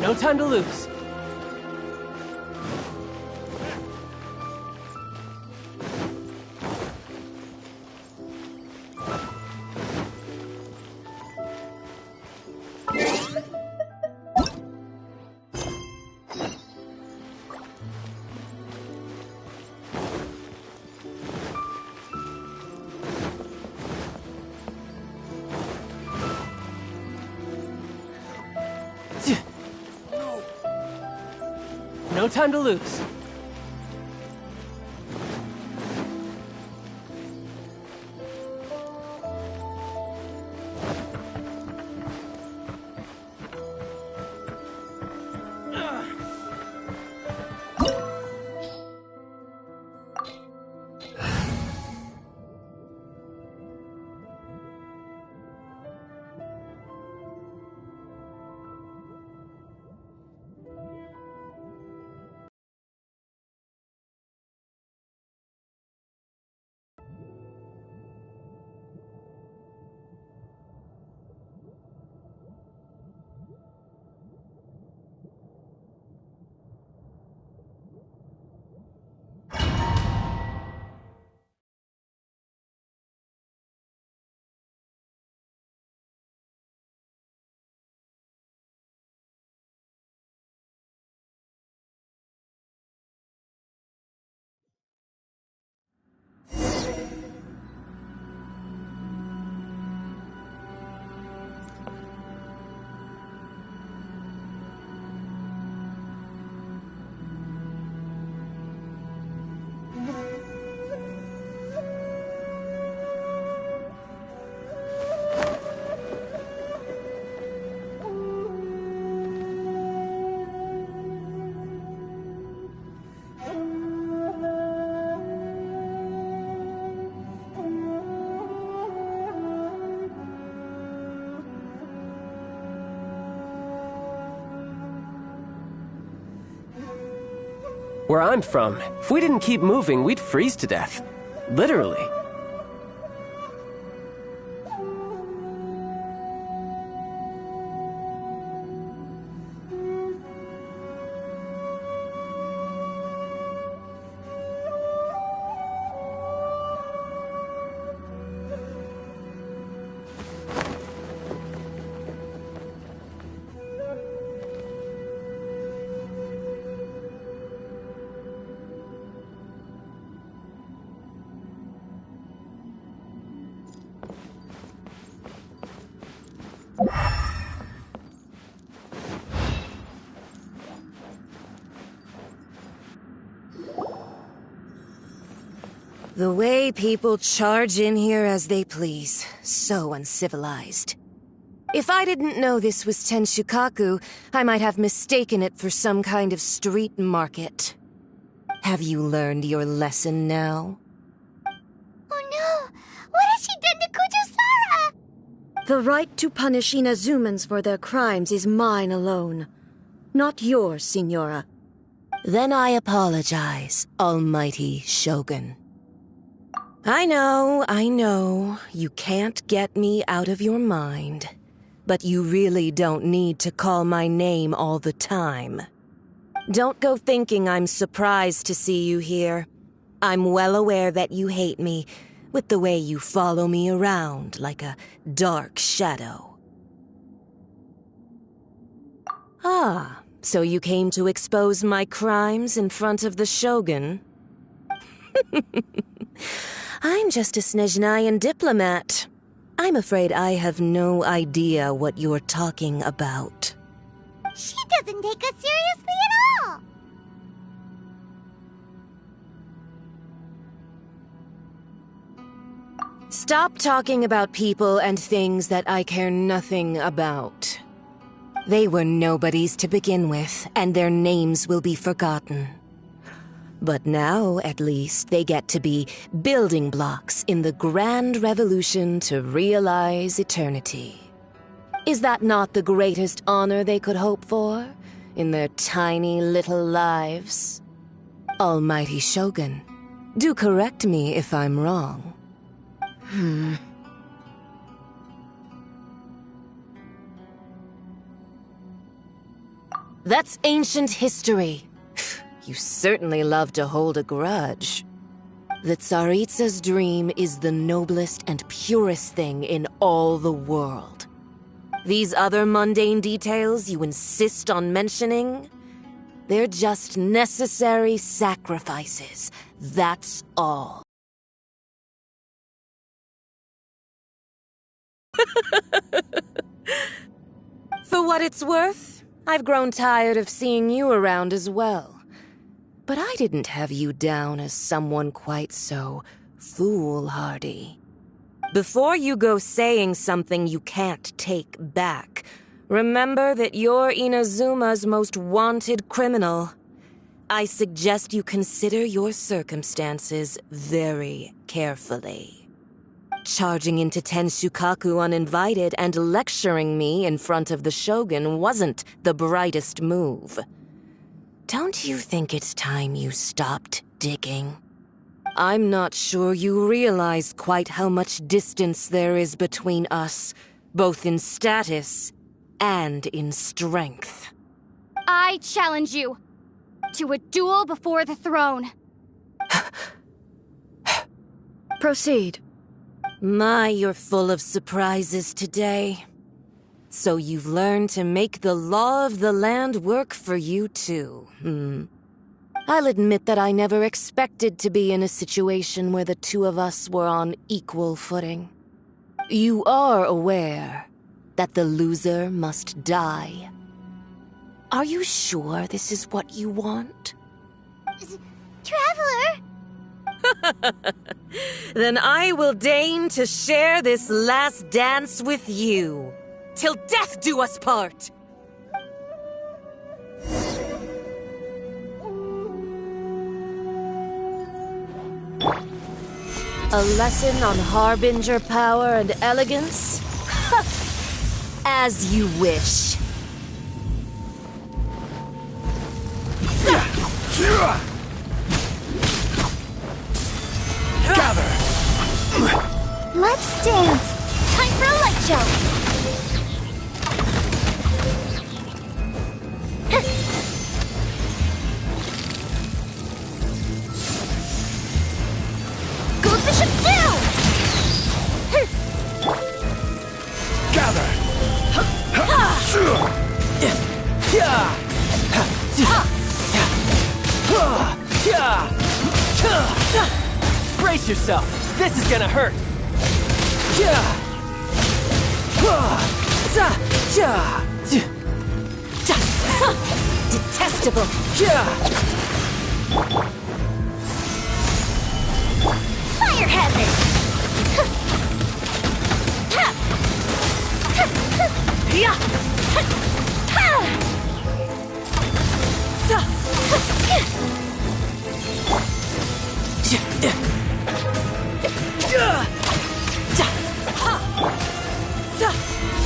No time to lose. No time to lose. Where I'm from, if we didn't keep moving, we'd freeze to death. Literally. The way people charge in here as they please. So uncivilized. If I didn't know this was Tenshukaku, I might have mistaken it for some kind of street market. Have you learned your lesson now? Oh no! What has she done to Kujusara? The right to punish Inazumans for their crimes is mine alone. Not yours, Signora. Then I apologize, Almighty Shogun. I know, you can't get me out of your mind. But you really don't need to call my name all the time. Don't go thinking I'm surprised to see you here. I'm well aware that you hate me, with the way you follow me around like a dark shadow. Ah, so you came to expose my crimes in front of the Shogun? I'm just a Snezhnayan diplomat. I'm afraid I have no idea what you're talking about. She doesn't take us seriously at all! Stop talking about people and things that I care nothing about. They were nobodies to begin with, and their names will be forgotten. But now, at least, they get to be building blocks in the grand revolution to realize eternity. Is that not the greatest honor they could hope for in their tiny little lives? Almighty Shogun, do correct me if I'm wrong. That's ancient history. You certainly love to hold a grudge. The Tsaritsa's dream is the noblest and purest thing in all the world. These other mundane details you insist on mentioning, they're just necessary sacrifices. That's all. For what it's worth, I've grown tired of seeing you around as well. But I didn't have you down as someone quite so foolhardy. Before you go saying something you can't take back, remember that you're Inazuma's most wanted criminal. I suggest you consider your circumstances very carefully. Charging into Tenshukaku uninvited and lecturing me in front of the Shogun wasn't the brightest move. Don't you think it's time you stopped digging? I'm not sure you realize quite how much distance there is between us, both in status and in strength. I challenge you to a duel before the throne. Proceed. My, you're full of surprises today. So you've learned to make the law of the land work for you too, I'll admit that I never expected to be in a situation where the two of us were on equal footing. You are aware that the loser must die. Are you sure this is what you want? Traveler! Then I will deign to share this last dance with you. Till death do us part! A lesson on harbinger power and elegance? As you wish. Gather! Let's dance! Time for a light show! Gold Bishop down! Gather! Brace yourself! This is gonna hurt! Detestable! Fire hazard!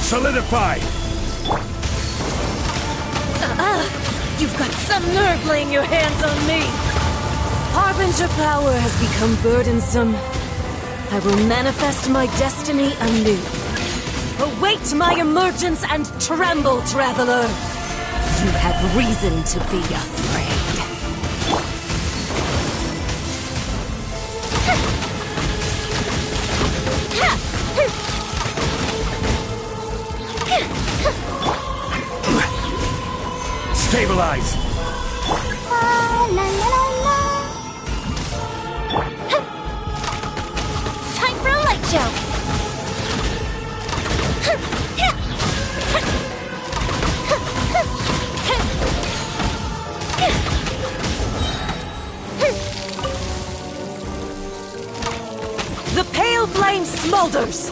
Solidify! You've got some nerve laying your hands on me! Harbinger power has become burdensome. I will manifest my destiny anew. Await my emergence and tremble, traveler! You have reason to be afraid. Stabilize! La la la la. Time for a light show! The pale flame smolders!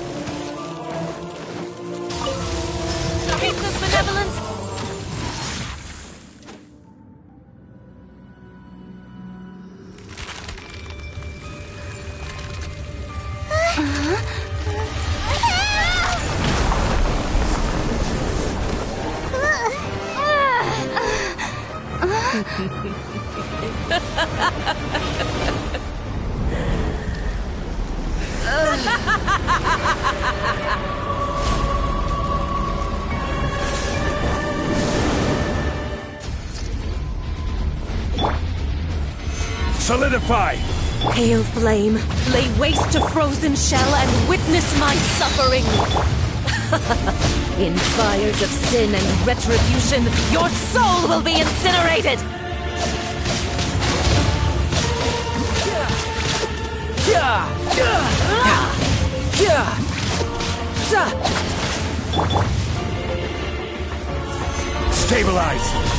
Saritsa's benevolence! Solidify! Pale flame, lay waste to frozen shell and witness my suffering! In fires of sin and retribution, your soul will be incinerated! Stabilize!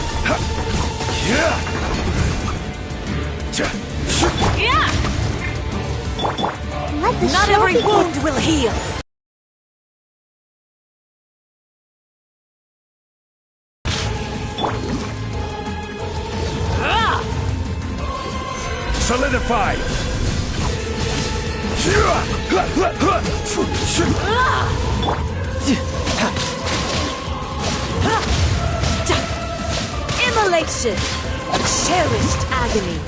Let the Not show every begin. wound will heal! Solidify! Immolation! Cherished agony!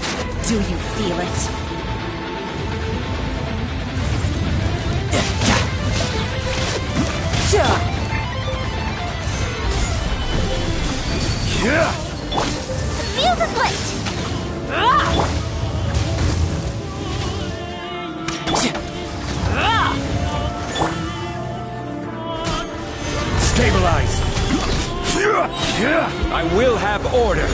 Do you feel it? Fuse is lit! Stabilize! I will have order!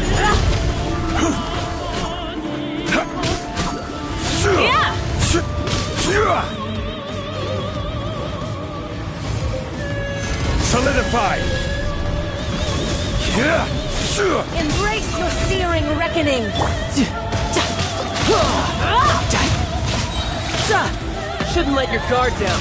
Solidify! Embrace your searing reckoning! Shouldn't let your guard down.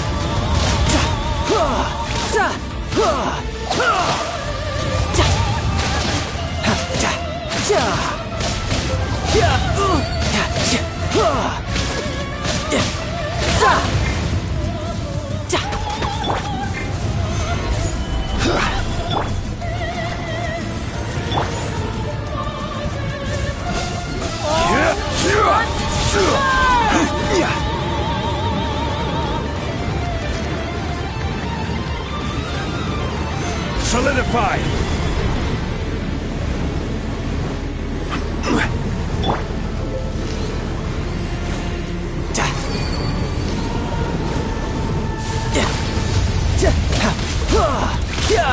Solidify!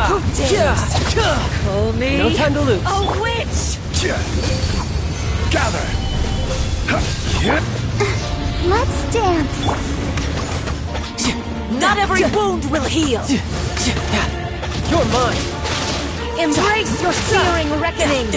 Who dares call me No time to lose. a witch? Gather! Let's dance. Not every wound will heal! You're mine. Embrace your searing reckoning!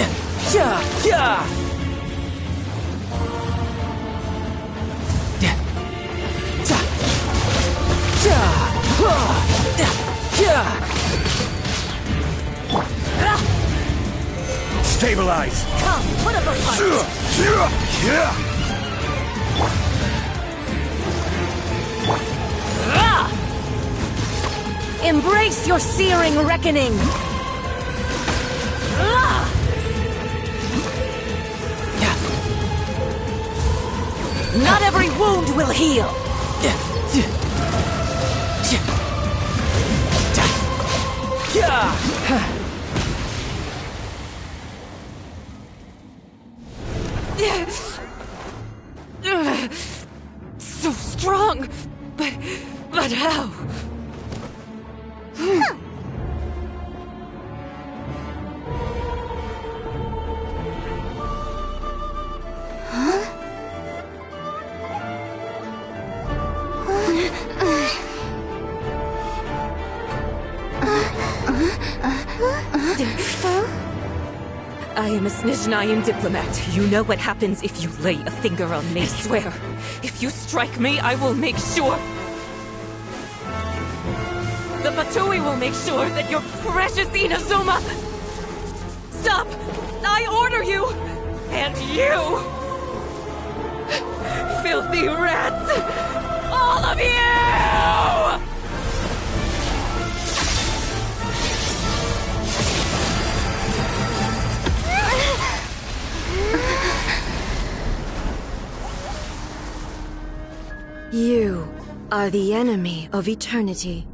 Stabilize! Come, put up a fight! Embrace your searing reckoning! Not every wound will heal! So strong, but how? I am a Snezhnayan diplomat. You know what happens if you lay a finger on me, swear. If you strike me, I will make sure... The Fatui will make sure that your precious Inazuma... Stop! I order you! And you! Filthy rats! All of you! You are the enemy of eternity.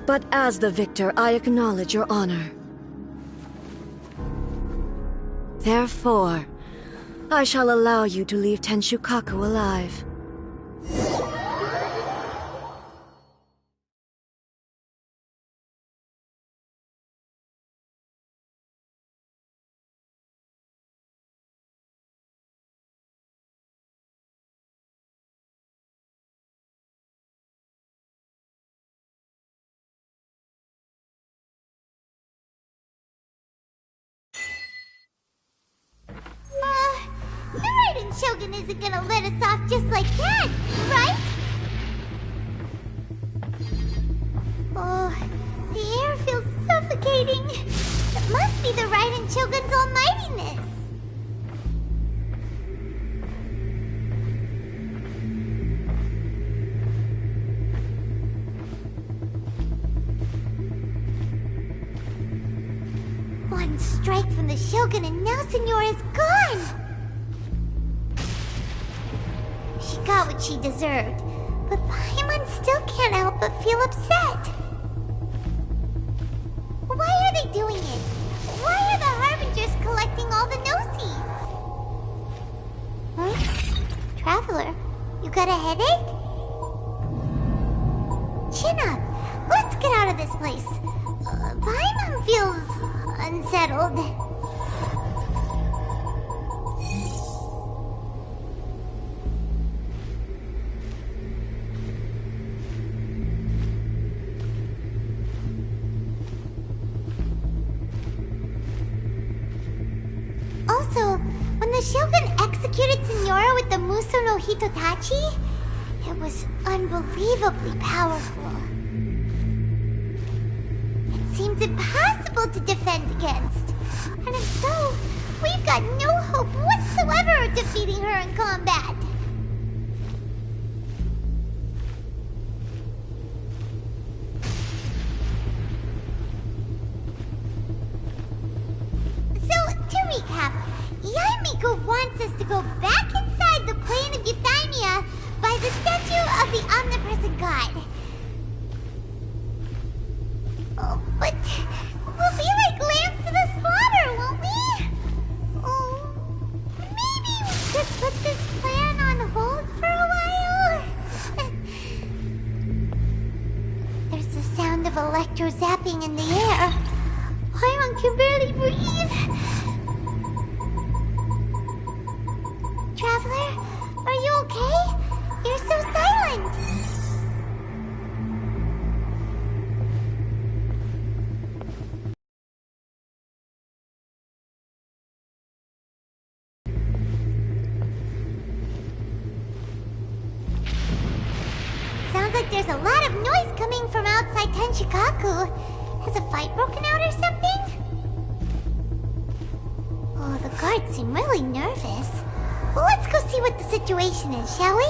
But as the victor, I acknowledge your honor. Therefore, I shall allow you to leave Tenshukaku alive. The Raiden Shogun isn't gonna let us off just like that, right? Oh, the air feels suffocating. It must be the Raiden Shogun's almightiness. One strike from the Shogun and now Senora's gone! She got what she deserved, but Paimon still can't help but feel upset. Why are they doing it? Why are the Harbingers collecting all the no-seeds? Huh? Traveler, you got a headache? Chin up. Let's get out of this place. Paimon feels unsettled. Also, when the Shogun executed Senora with the Muso no Hitotachi, it was unbelievably powerful. It seems impossible to defend against. And if so, we've got no hope whatsoever of defeating her in combat. So, to recap, Yaimiko wants us to go back inside the plane of Euthymia by the statue of the omnipresent god. Oh, but we'll be like lambs to the slaughter, won't we? Oh, maybe we could put this plan on hold for a while? There's the sound of electro-zapping in the air. Paimon can barely breathe. Traveler, are you okay? You're so silent. Sounds like there's a lot of noise coming from outside Tenshukaku. Has a fight broken out or something? Oh, the guards seem really nervous. Well, let's go see what the situation is, shall we?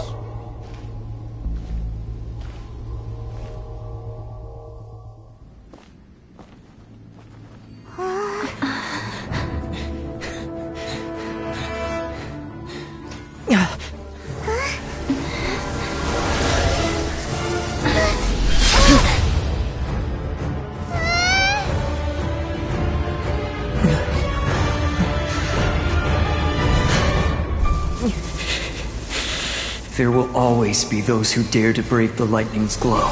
There will always be those who dare to brave the lightning's glow.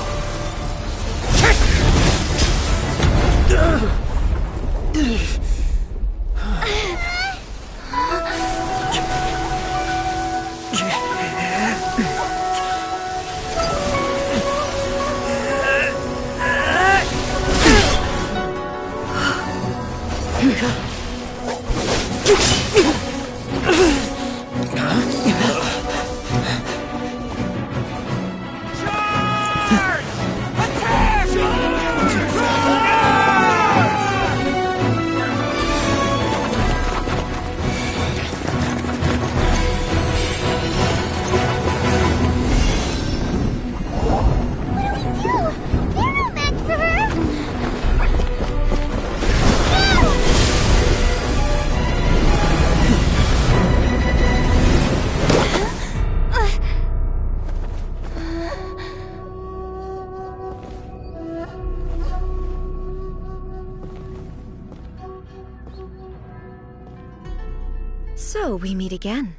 So we meet again.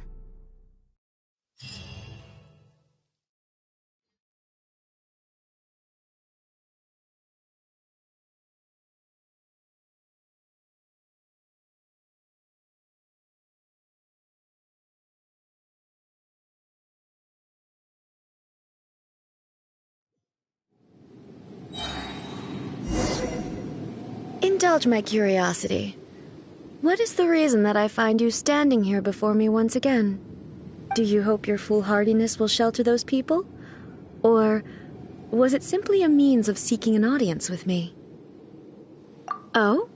Indulge my curiosity. What is the reason that I find you standing here before me once again? Do you hope your foolhardiness will shelter those people? Or was it simply a means of seeking an audience with me? Oh?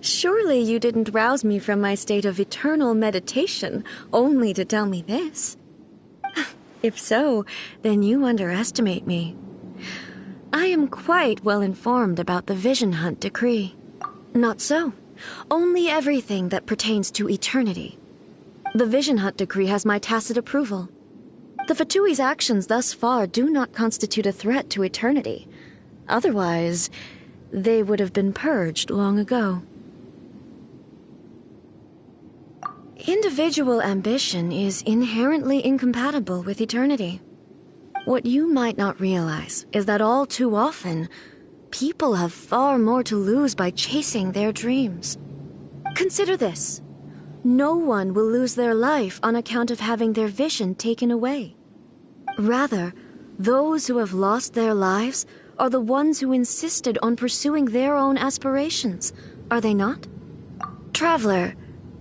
Surely you didn't rouse me from my state of eternal meditation only to tell me this. If so, then you underestimate me. I am quite well informed about the Vision Hunt decree. Not so. Only everything that pertains to eternity. The Vision Hunt decree has my tacit approval. The Fatui's actions thus far do not constitute a threat to eternity. Otherwise, they would have been purged long ago. Individual ambition is inherently incompatible with eternity. What you might not realize is that all too often, people have far more to lose by chasing their dreams. Consider this. No one will lose their life on account of having their vision taken away. Rather, those who have lost their lives are the ones who insisted on pursuing their own aspirations, are they not? Traveler,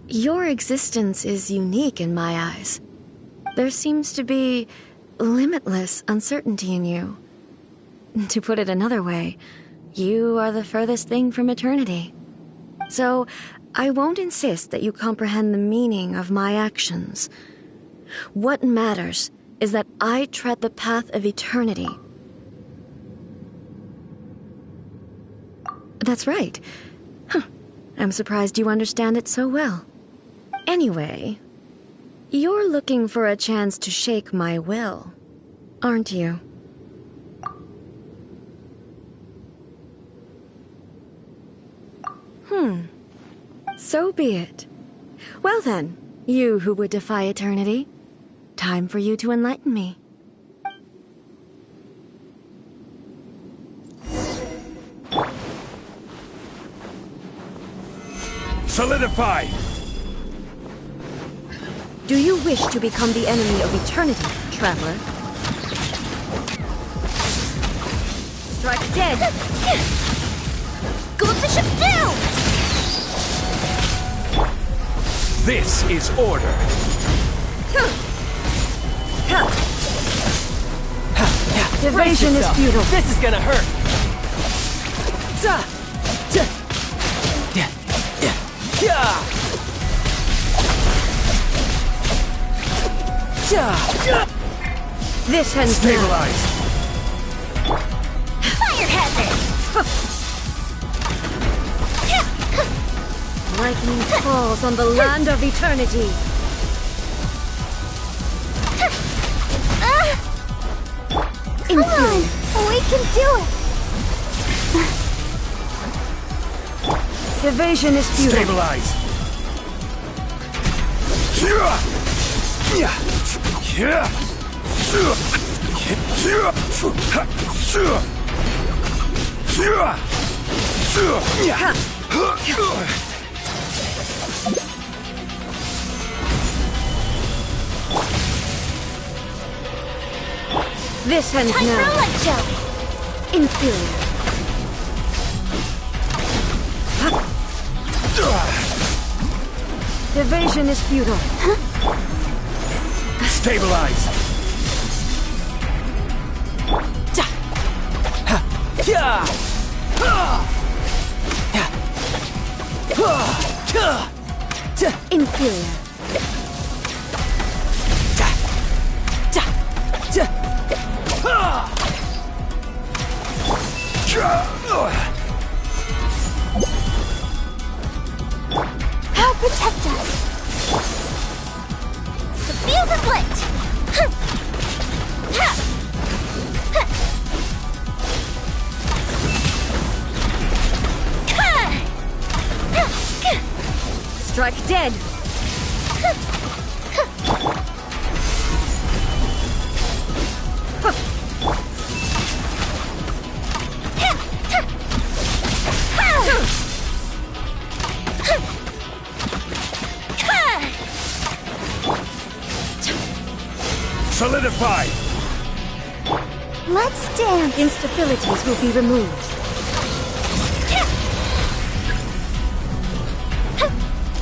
your existence is unique in my eyes. There seems to be limitless uncertainty in you. To put it another way, you are the furthest thing from eternity. So, I won't insist that you comprehend the meaning of my actions. What matters is that I tread the path of eternity. That's right. I'm surprised you understand it so well. Anyway, you're looking for a chance to shake my will, aren't you? So be it. Well then, you who would defy eternity, time for you to enlighten me. Solidify! Do you wish to become the enemy of eternity, traveler? Strike dead! Go to ship down! This is order! Evasion is futile. This is gonna hurt! This ends now. Stabilize! Fire hazard! Lightning falls on the land of eternity. Inferior. We can do it! Evasion is futile. Stabilize! This ends Time for a now. light show! Inferior. Evasion is futile. Stabilize! Inferior. Power protect us! The fuse is lit! Strike dead! Solidify! Let's dance. Instabilities will be removed.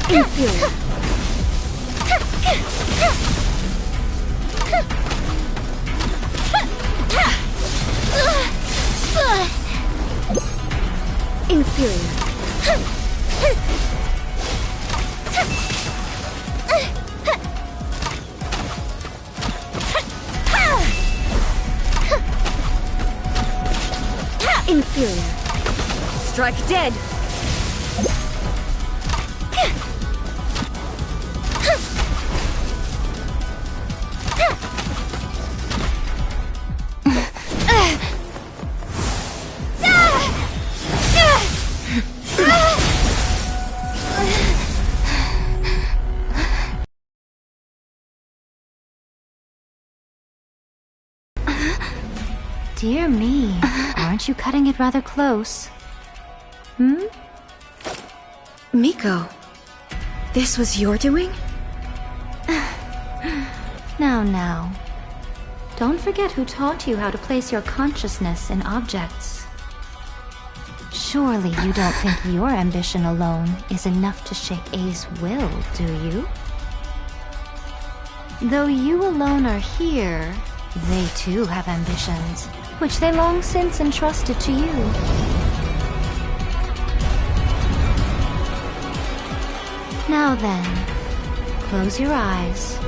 Inferior. Inferior. Inferior. Strike dead. Dear me, aren't you cutting it rather close? Miko, this was your doing? Now. Don't forget who taught you how to place your consciousness in objects. Surely you don't think your ambition alone is enough to shake A's will, do you? Though you alone are here, they too have ambitions, which they long since entrusted to you. Now then, close your eyes.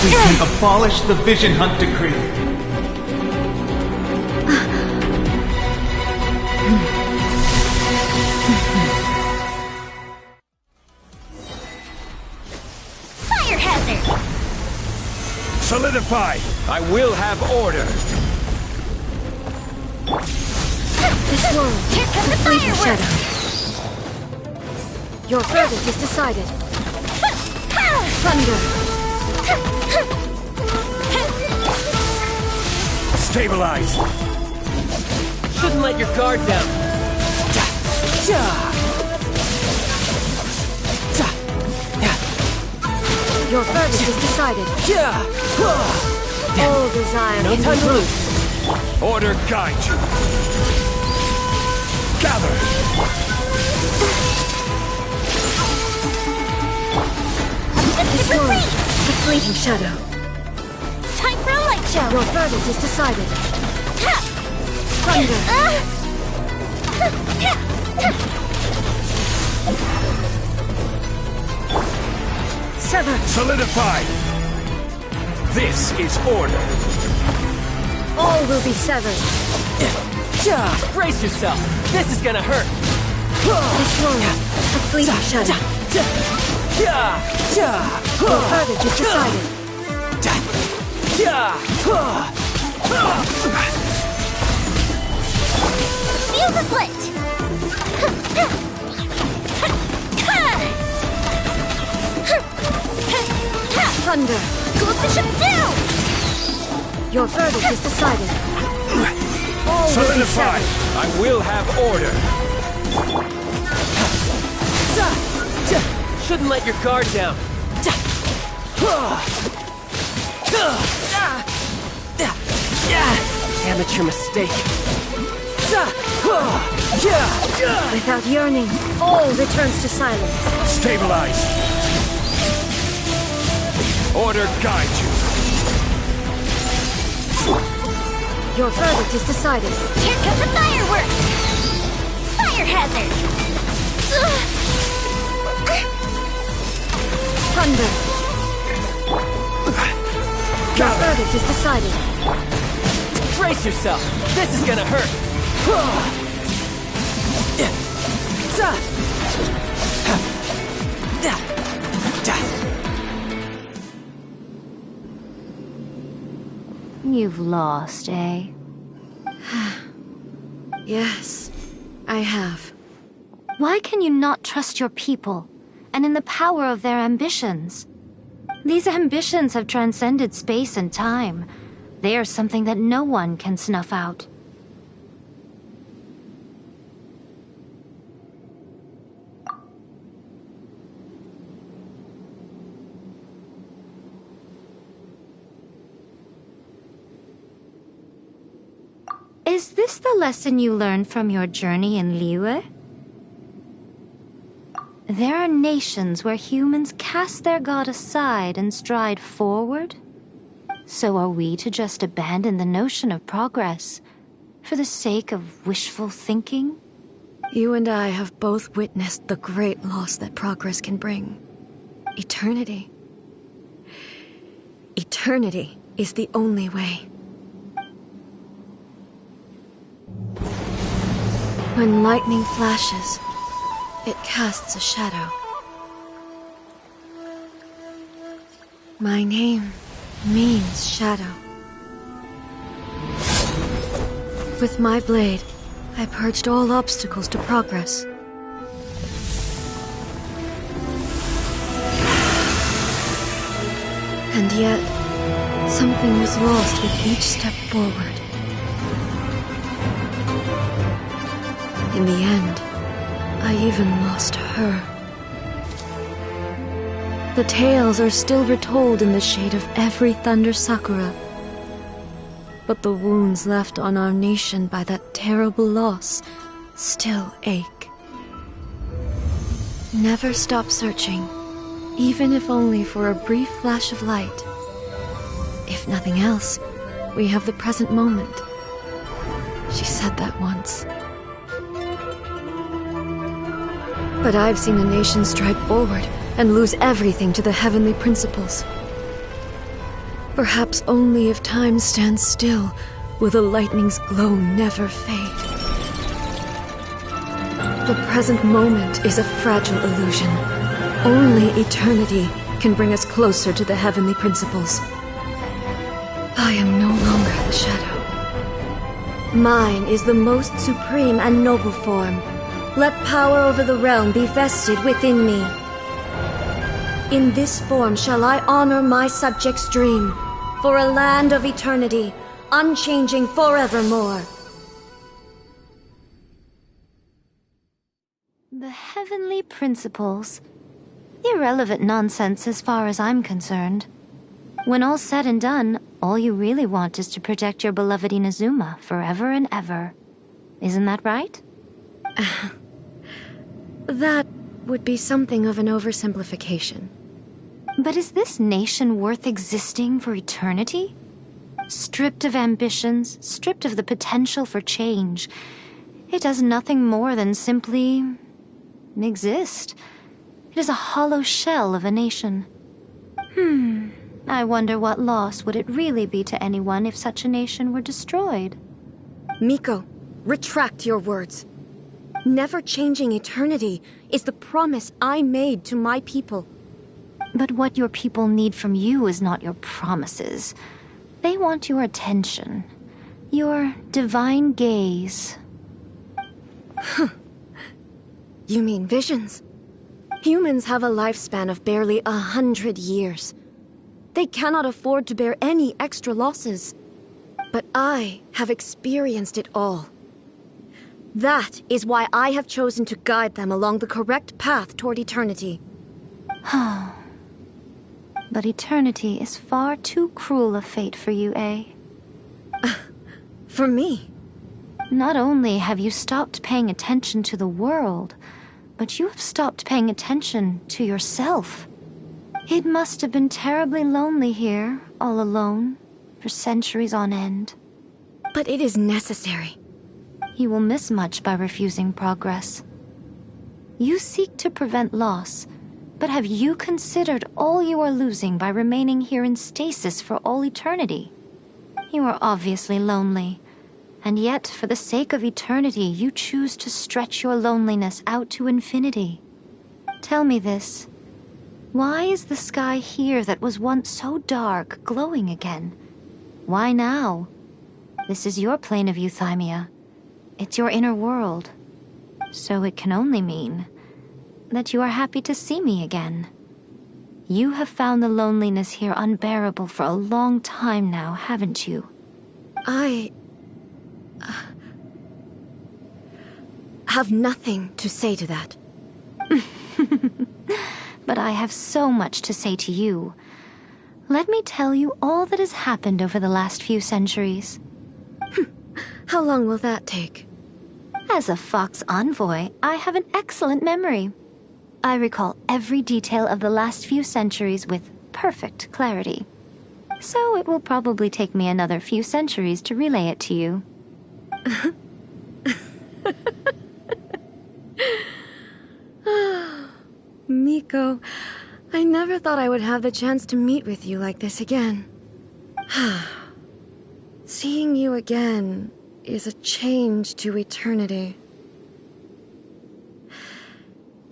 We can abolish the Vision Hunt Decree. Fire hazard! Solidify! I will have order! This world, Here comes the fleeting fireworks! shadow. Your verdict is decided. Thunder. Stabilize! Shouldn't let your guard down. Your verdict is decided. All desire No can time be to moved. lose. Order guide you! Gather! This world, a fleeting shadow. Time for a light show! Your verdict is decided. Thunder. Sever. Solidify! This is order! All will be severed. Brace yourself. This is gonna hurt. This world, a fleeting shadow. Your verdict is decided. Fuse is lit! Thunder. Close the ship down! Your verdict is decided. All will be Solidify! severed. I will have order! Shouldn't let your guard down. Amateur mistake. Without yearning, all returns to silence. Stabilize! Order guide you! Your verdict is decided. Here comes the fireworks! Fire hazard! Thunder. Your Gather! verdict is decided. Brace yourself! This is gonna hurt! You've lost, eh? Yes, I have. Why can you not trust your people, and in the power of their ambitions? These ambitions have transcended space and time. They are something that no one can snuff out. Is this the lesson you learned from your journey in Liyue? There are nations where humans cast their god aside and stride forward. So are we to just abandon the notion of progress for the sake of wishful thinking? You and I have both witnessed the great loss that progress can bring. Eternity. Eternity is the only way. When lightning flashes, it casts a shadow. My name means shadow. With my blade, I purged all obstacles to progress. And yet, something was lost with each step forward. In the end, I even lost her. The tales are still retold in the shade of every Thunder Sakura. But the wounds left on our nation by that terrible loss still ache. Never stop searching, even if only for a brief flash of light. If nothing else, we have the present moment. She said that once. But I've seen a nation stride forward and lose everything to the heavenly principles. Perhaps only if time stands still will the lightning's glow never fade. The present moment is a fragile illusion. Only eternity can bring us closer to the heavenly principles. I am no longer the shadow. Mine is the most supreme and noble form. Let power over the realm be vested within me. In this form shall I honor my subjects' dream, for a land of eternity, unchanging forevermore. The heavenly principles. Irrelevant nonsense as far as I'm concerned. When all's said and done, all you really want is to protect your beloved Inazuma forever and ever. Isn't that right? That would be something of an oversimplification. But is this nation worth existing for eternity? Stripped of ambitions, stripped of the potential for change, it does nothing more than simply exist. It is a hollow shell of a nation. I wonder what loss would it really be to anyone if such a nation were destroyed? Miko, retract your words. Never changing eternity is the promise I made to my people. But what your people need from you is not your promises. They want your attention. Your divine gaze. You mean visions? Humans have a lifespan of barely 100 years. They cannot afford to bear any extra losses. But I have experienced it all. That is why I have chosen to guide them along the correct path toward eternity. But eternity is far too cruel a fate for you, eh? For me? Not only have you stopped paying attention to the world, but you have stopped paying attention to yourself. It must have been terribly lonely here, all alone, for centuries on end. But it is necessary. You will miss much by refusing progress. You seek to prevent loss, but have you considered all you are losing by remaining here in stasis for all eternity? You are obviously lonely. And yet, for the sake of eternity, you choose to stretch your loneliness out to infinity. Tell me this. Why is the sky here that was once so dark glowing again? Why now? This is your plane of euthymia. It's your inner world. So it can only mean that you are happy to see me again. You have found the loneliness here unbearable for a long time now, haven't you? I have nothing to say to that. But I have so much to say to you. Let me tell you all that has happened over the last few centuries. How long will that take? As a Fox envoy, I have an excellent memory. I recall every detail of the last few centuries with perfect clarity. So it will probably take me another few centuries to relay it to you. Miko, I never thought I would have the chance to meet with you like this again. Seeing you again is a change to eternity.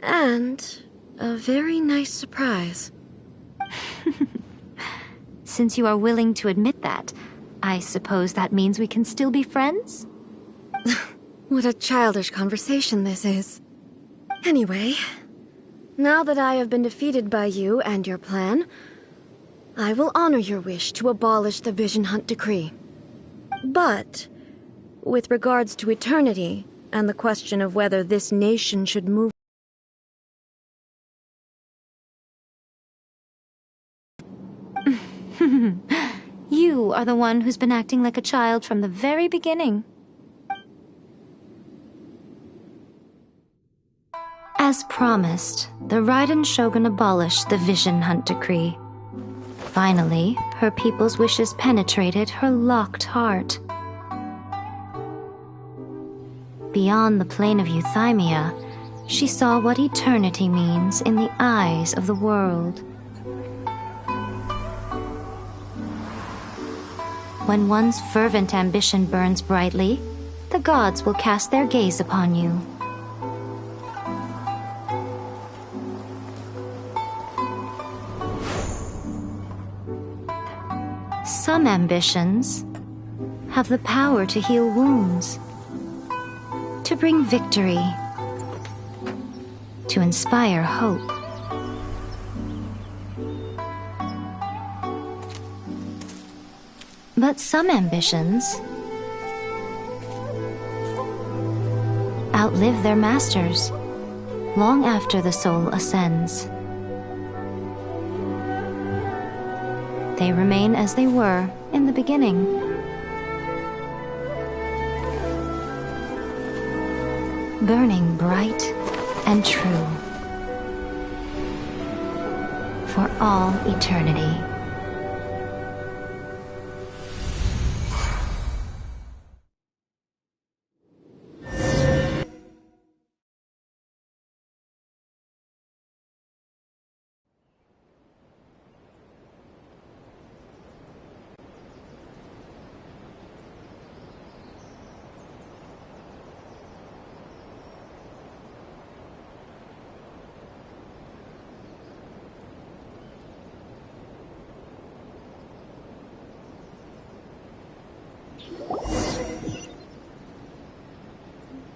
And a very nice surprise. Since you are willing to admit that, I suppose that means we can still be friends? What a childish conversation this is. Anyway, now that I have been defeated by you and your plan, I will honor your wish to abolish the Vision Hunt Decree. But, with regards to eternity, and the question of whether this nation should move You are the one who's been acting like a child from the very beginning. As promised, the Raiden Shogun abolished the Vision Hunt Decree. Finally, her people's wishes penetrated her locked heart. Beyond the plane of euthymia, she saw what eternity means in the eyes of the world. When one's fervent ambition burns brightly, the gods will cast their gaze upon you. Some ambitions have the power to heal wounds, to bring victory, to inspire hope. But some ambitions outlive their masters long after the soul ascends. They remain as they were in the beginning. Burning bright and true for all eternity.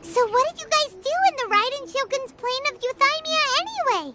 So what did you guys do in the Raiden Shogun's plane of euthymia anyway?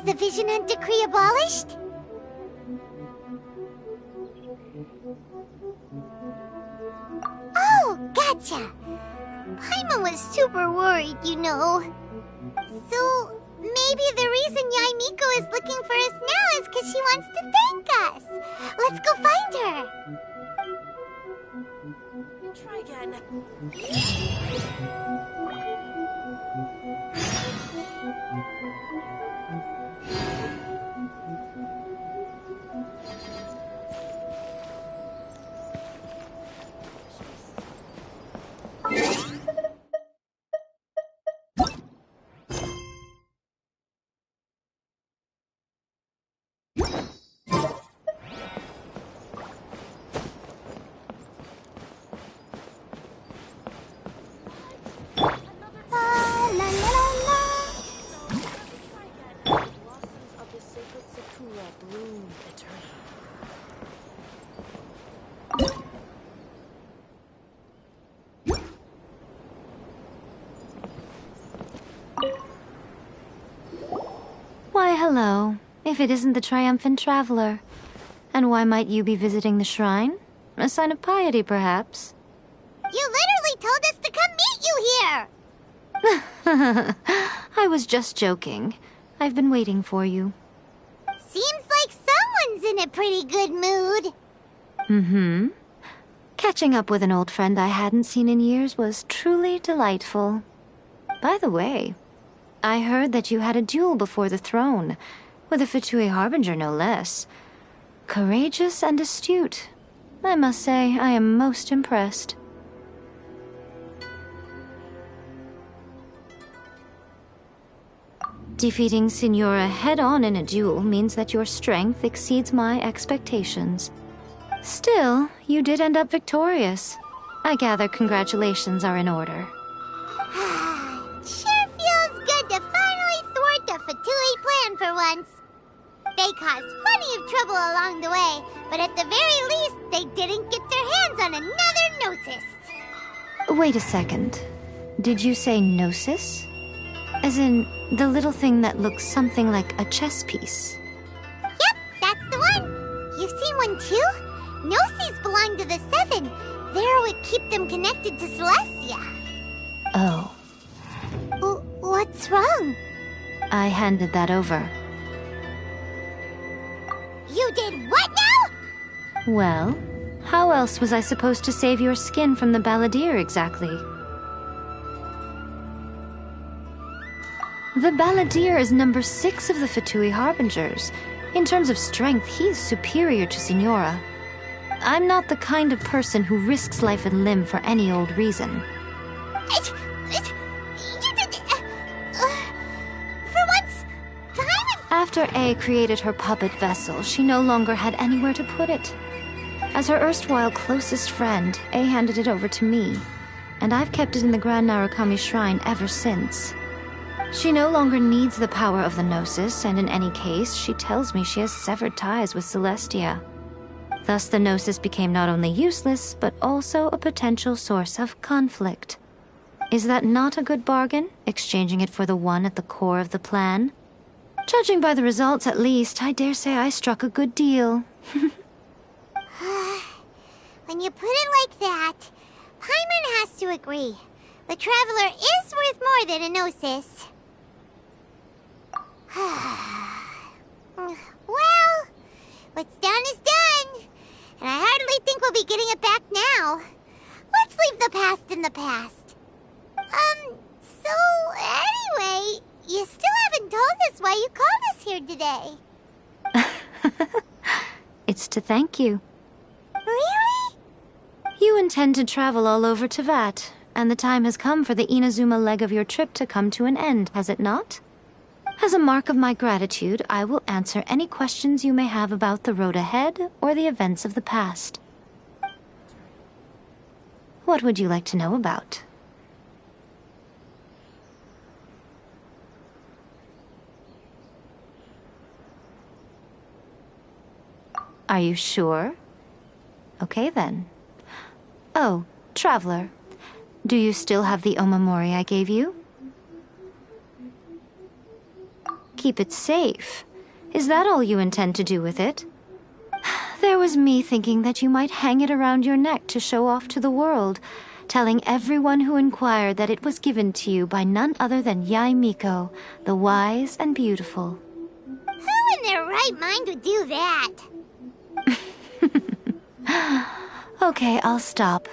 Was the Vision Hunt decree abolished? Oh, gotcha. Paimon was super worried, you know. So, maybe the reason Yaimiko is looking for us now is because she wants to thank us. Let's go find her. Try again. Why, hello. If it isn't the triumphant traveler. And why might you be visiting the shrine? A sign of piety, perhaps? You literally told us to come meet you here! I was just joking. I've been waiting for you. Seems like someone's in a pretty good mood. Mm-hmm. Catching up with an old friend I hadn't seen in years was truly delightful. By the way, I heard that you had a duel before the throne, with a Fatui Harbinger no less. Courageous and astute. I must say, I am most impressed. Defeating Signora head-on in a duel means that your strength exceeds my expectations. Still, you did end up victorious. I gather congratulations are in order. Sure feels good to finally thwart the Fatui plan for once. They caused plenty of trouble along the way, but at the very least, they didn't get their hands on another Gnosis. Wait a second. Did you say Gnosis? As in, the little thing that looks something like a chess piece? Yep, that's the one. You've seen one too? Gnosis belong to the Seven. They're what keep them connected to Celestia. Oh. What's wrong? I handed that over. You did what now? Well, how else was I supposed to save your skin from the Balladeer exactly? The Balladeer is number 6 of the Fatui Harbingers. In terms of strength, he's superior to Signora. I'm not the kind of person who risks life and limb for any old reason. For once, After A created her puppet vessel, she no longer had anywhere to put it. As her erstwhile closest friend, A handed it over to me, and I've kept it in the Grand Narukami Shrine ever since. She no longer needs the power of the Gnosis, and in any case, she tells me she has severed ties with Celestia. Thus the Gnosis became not only useless, but also a potential source of conflict. Is that not a good bargain, exchanging it for the one at the core of the plan? Judging by the results, at least, I dare say I struck a good deal. when you put it like that, Paimon has to agree. The Traveler is worth more than a Gnosis. Well, what's done is done. And I hardly think we'll be getting it back now. Let's leave the past in the past. So anyway, you still haven't told us why you called us here today. It's to thank you. Really? You intend to travel all over Teyvat, and the time has come for the Inazuma leg of your trip to come to an end, has it not? As a mark of my gratitude, I will answer any questions you may have about the road ahead or the events of the past. What would you like to know about? Are you sure? Okay then. Oh, Traveler, do you still have the Omamori I gave you? Keep it safe. Is that all you intend to do with it? There was me thinking that you might hang it around your neck to show off to the world, telling everyone who inquired that it was given to you by none other than Yae Miko, the wise and beautiful. Who in their right mind would do that? Okay, I'll stop.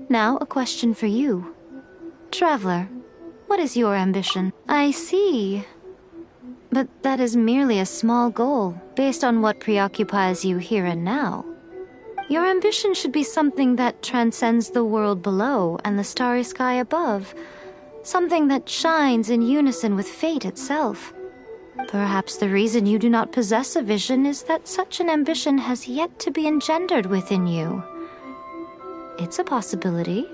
Now, a question for you. Traveler, what is your ambition? I see. But that is merely a small goal, based on what preoccupies you here and now. Your ambition should be something that transcends the world below and the starry sky above. Something that shines in unison with fate itself. Perhaps the reason you do not possess a vision is that such an ambition has yet to be engendered within you. It's a possibility.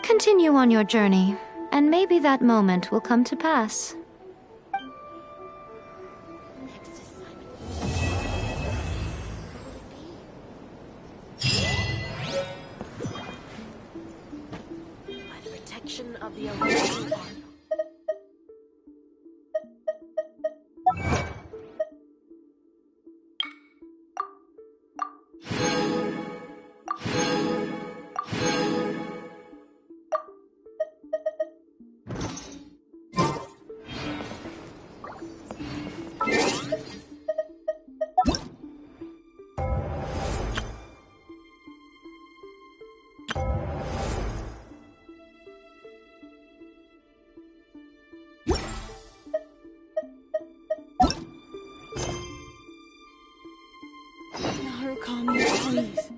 Continue on your journey, and maybe that moment will come to pass. By the protection of the Olympian Army. Narukami, please.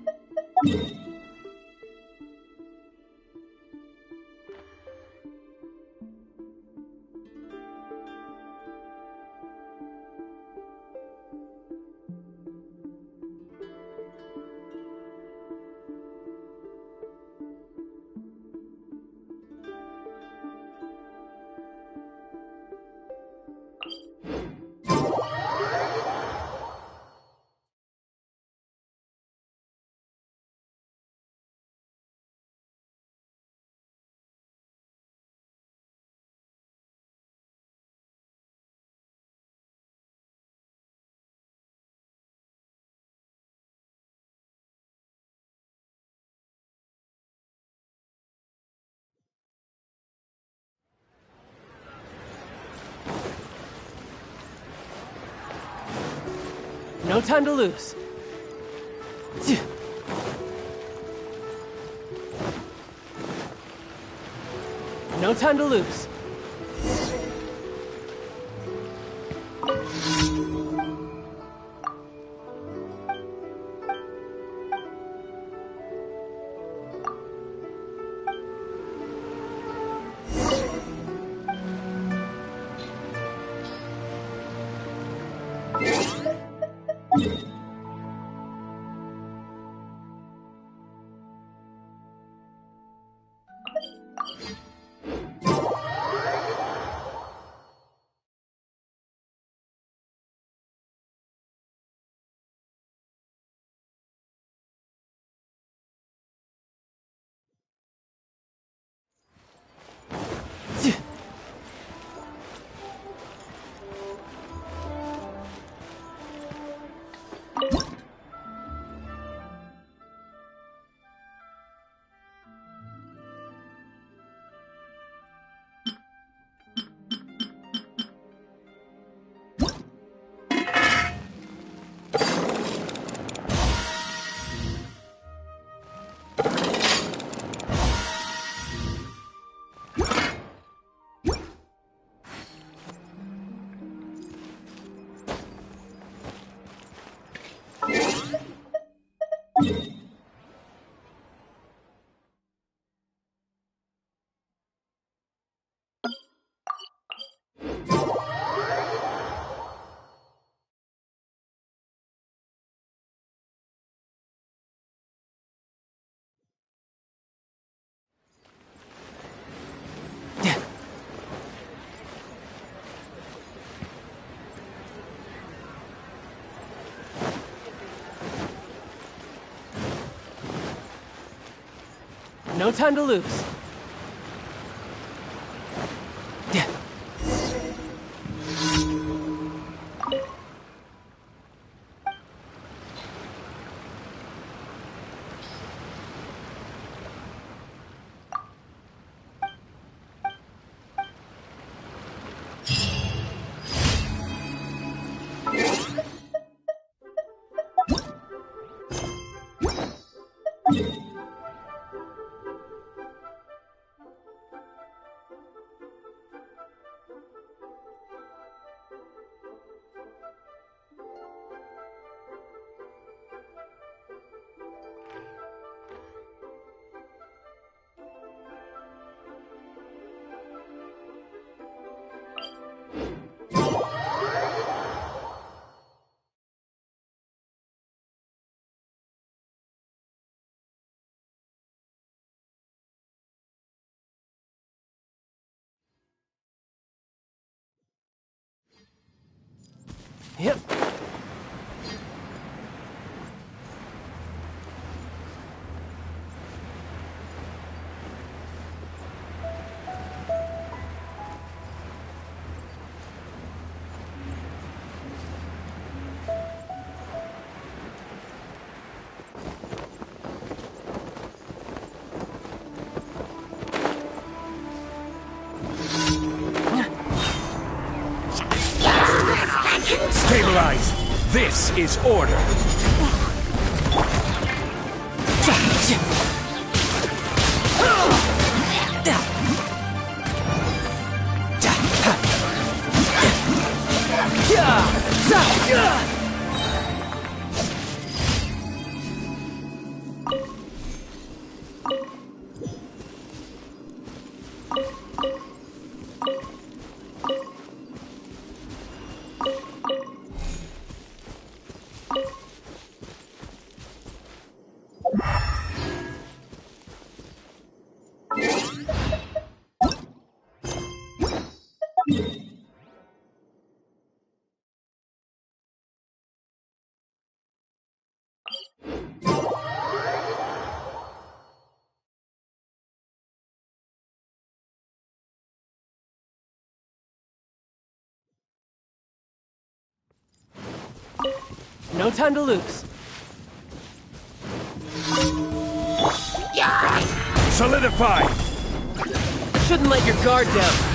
No time to lose. No time to lose. No time to lose. Yep. Stabilize! This is order! No time to lose. Solidify! Shouldn't let your guard down.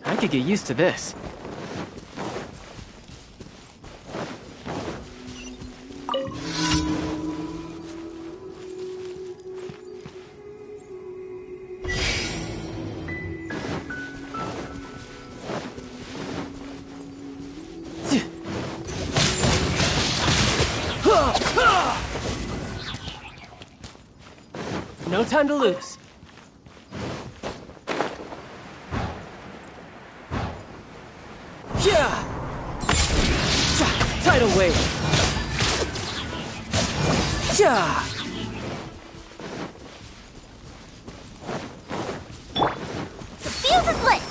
I could get used to this. No time to lose. Tidal wave. The fuse is lit!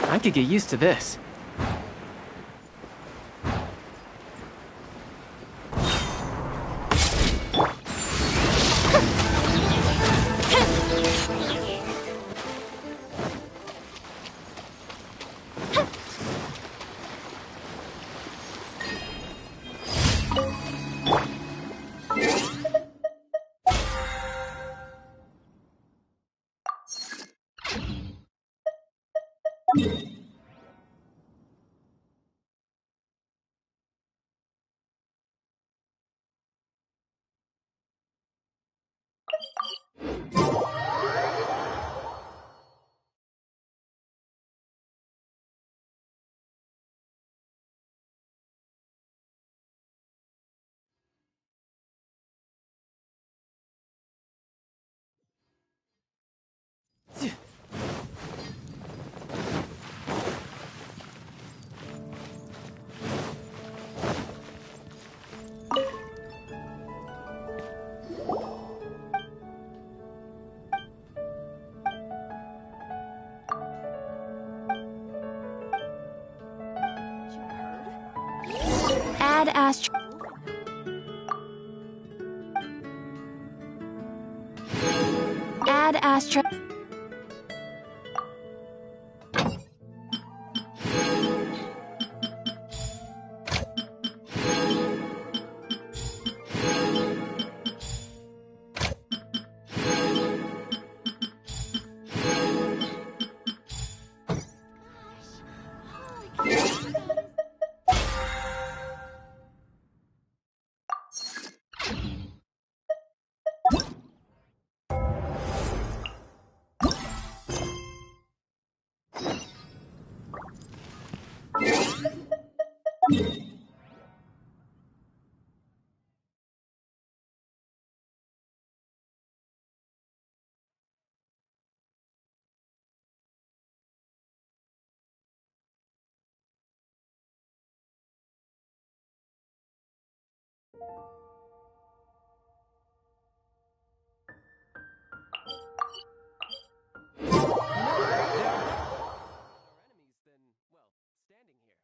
I could get used to this. Add Astra. Add Astra. Enemies than, well, standing here.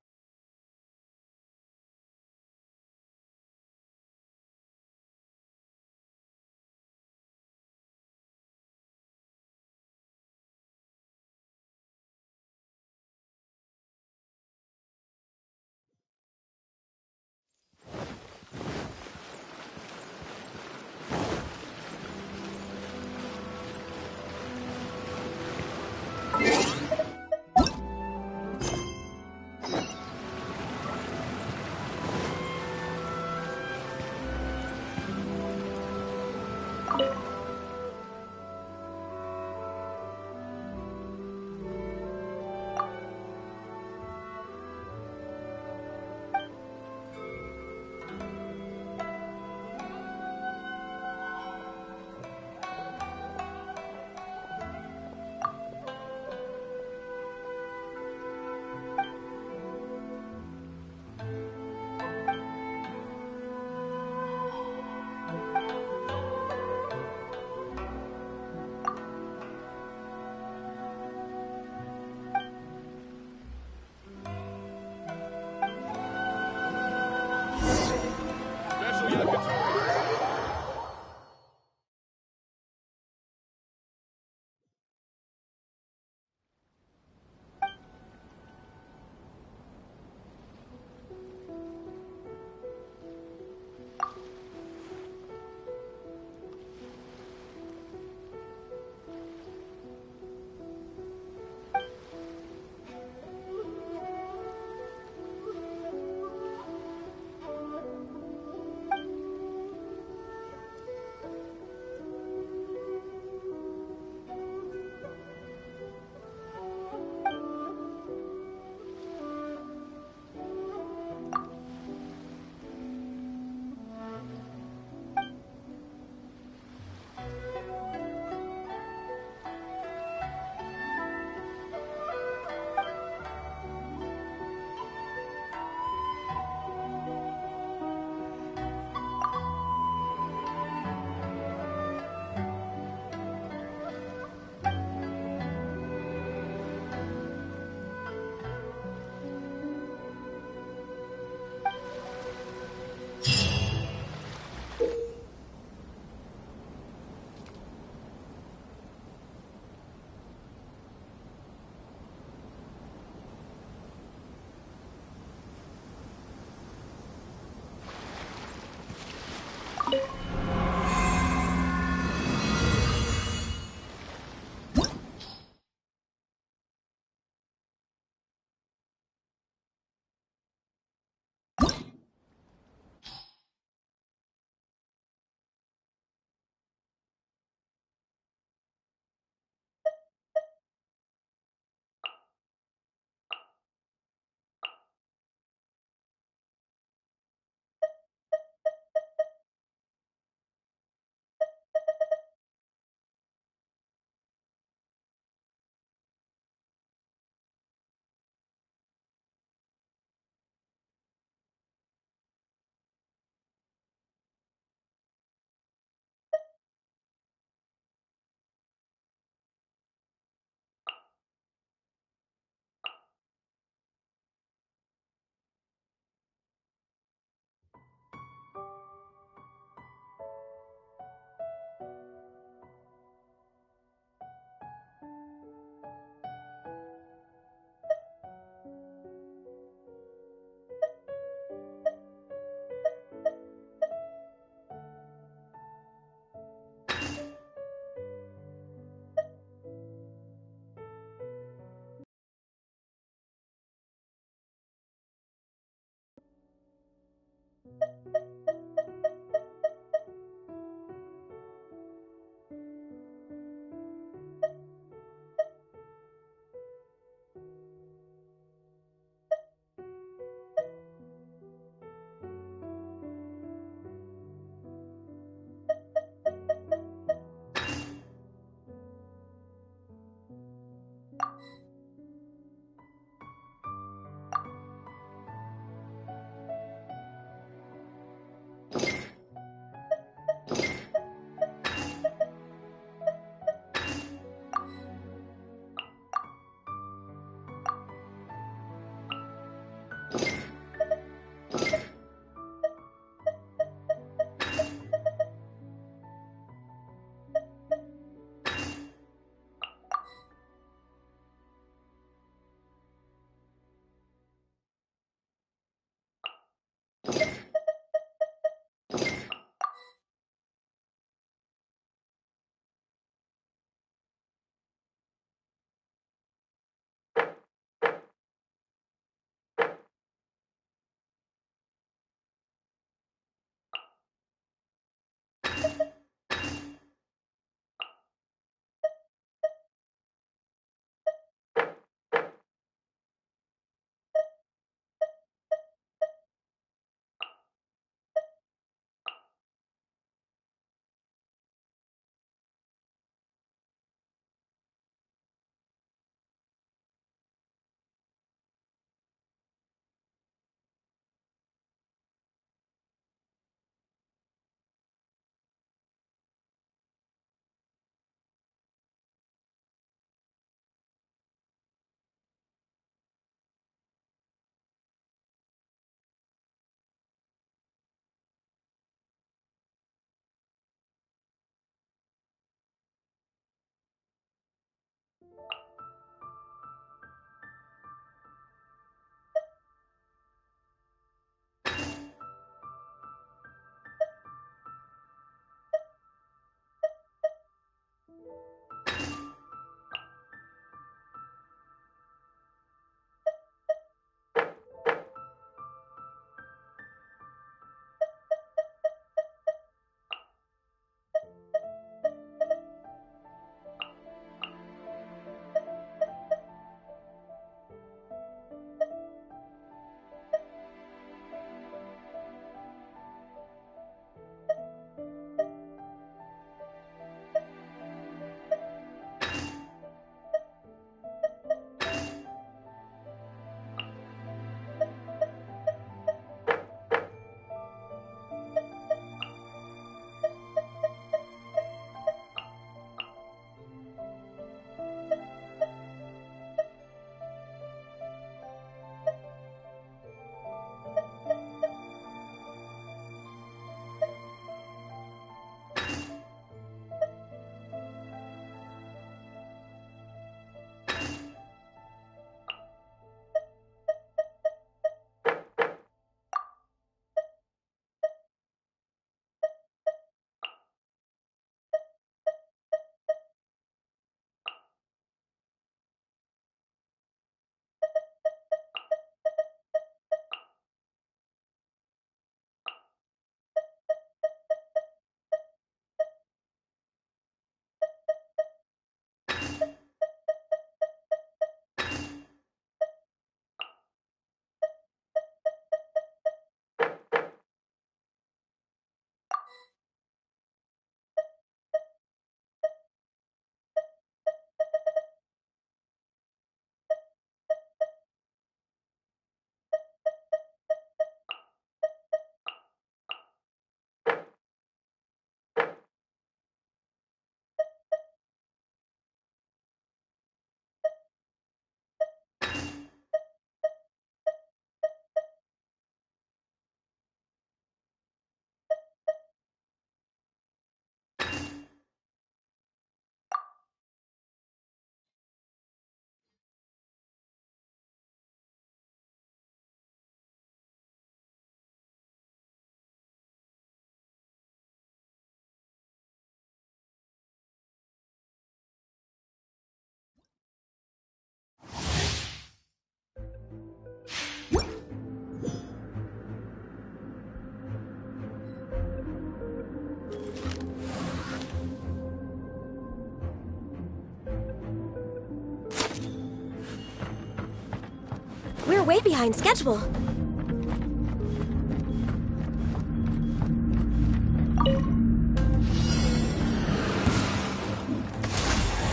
We're way behind schedule.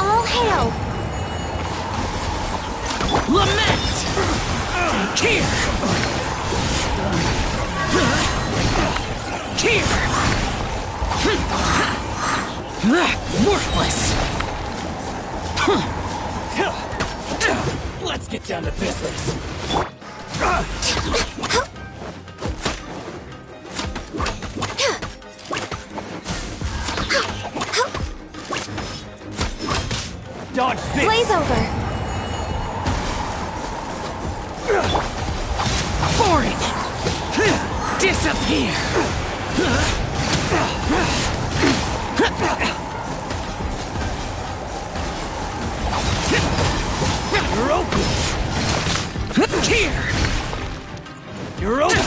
All hail! Lament! Here! Here! Worthless! Let's get down to business. Dodge this! Blaze over! Foreign! Disappear! You're open! Here! You're open!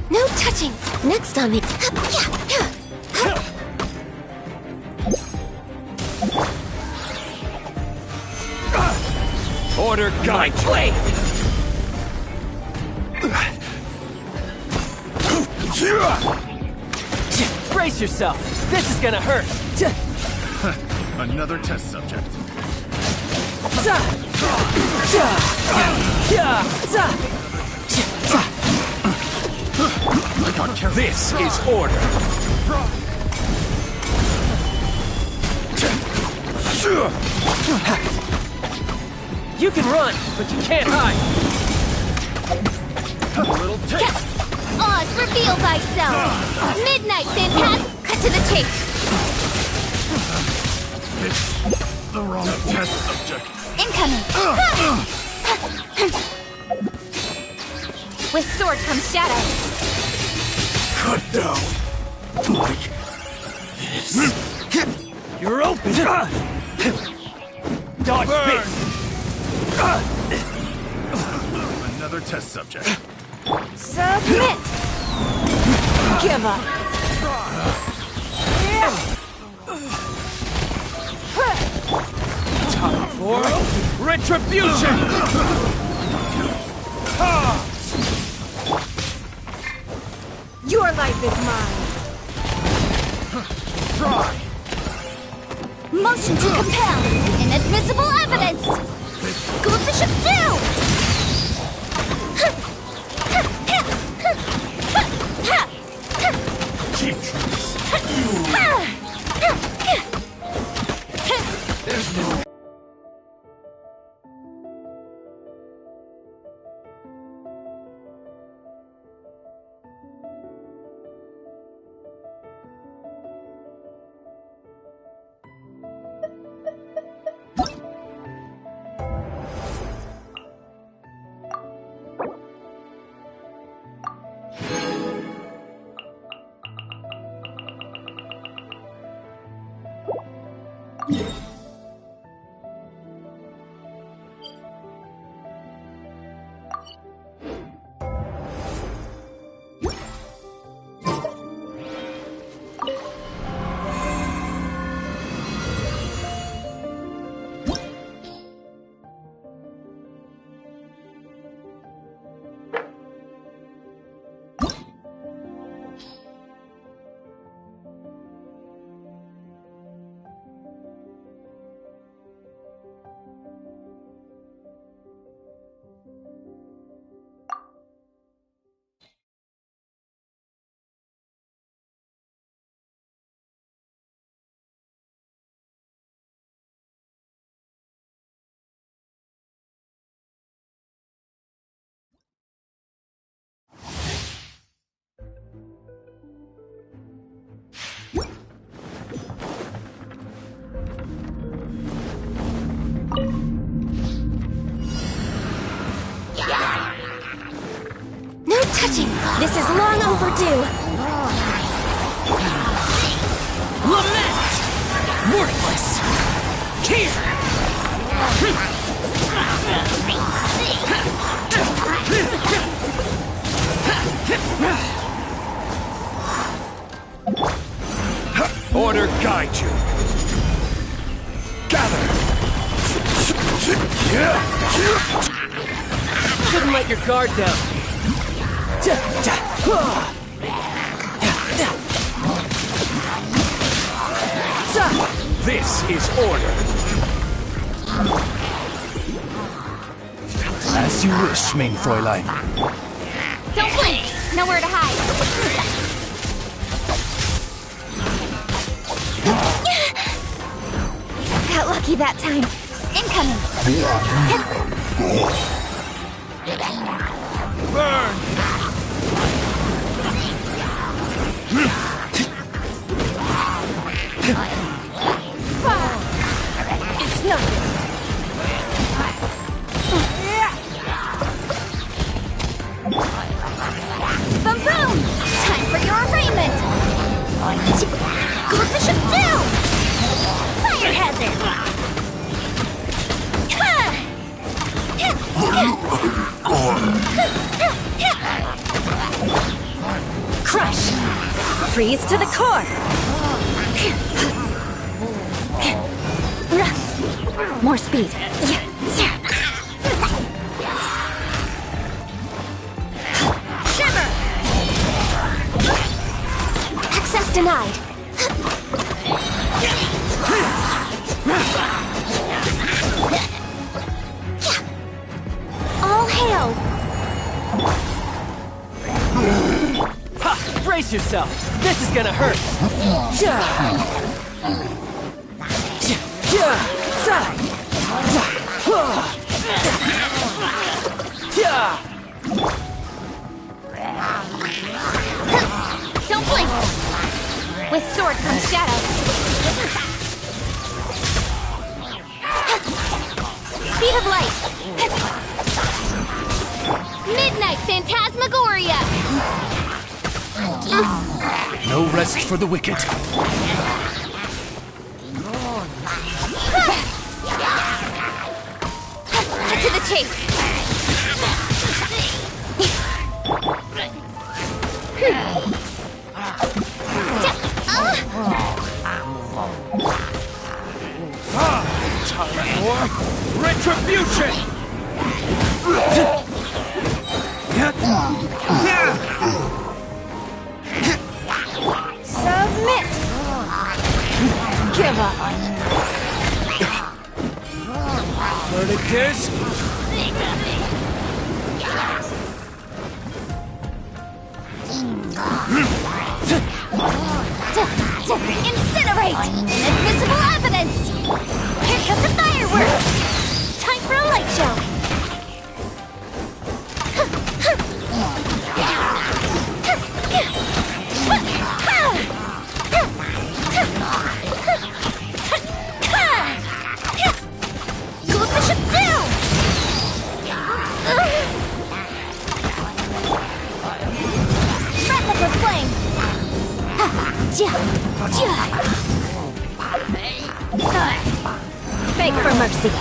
No touching! Next on me. Order guide blade! Brace yourself! This is gonna hurt! Another test subject. I got careful. This is order. You can run, but you can't hide! A little taste. Oz, reveal thyself! Midnight, Phantasm! Cut to the chase! It's the wrong test subject. Incoming! With sword comes shadow. Cut down. Like this. You're open! Dodge this! Another test subject. Submit! Give up! Time for retribution! Your life is mine! Try. Motion to compel! Inadmissible evidence! Go up the ship too! Cheap tricks. There's no. No touching! This is long overdue! Lament! Worthless! Here! order guide you. Gather. Shouldn't let your guard down. This is order. As you wish, main Fräulein. Don't blink! Nowhere to hide. Got lucky that time. Incoming! Burn! It's nothing. Boom boom! Time for your arraignment! Go Bishop down! Fire hazard! Crush! Freeze to the core! More speed. Shimmer! Access denied. All hail! Ha! Brace yourself! This is gonna hurt! Don't blink! With sword comes shadow. Speed of light! Midnight Phantasmagoria! No rest for the wicked. Cut to the chase! Time for retribution! Submit! Give up! Verdict Incinerate! Invisible evidence! Here come the fireworks! Time for a light show! Go Bishop down! Breath of the flame! Beg for mercy.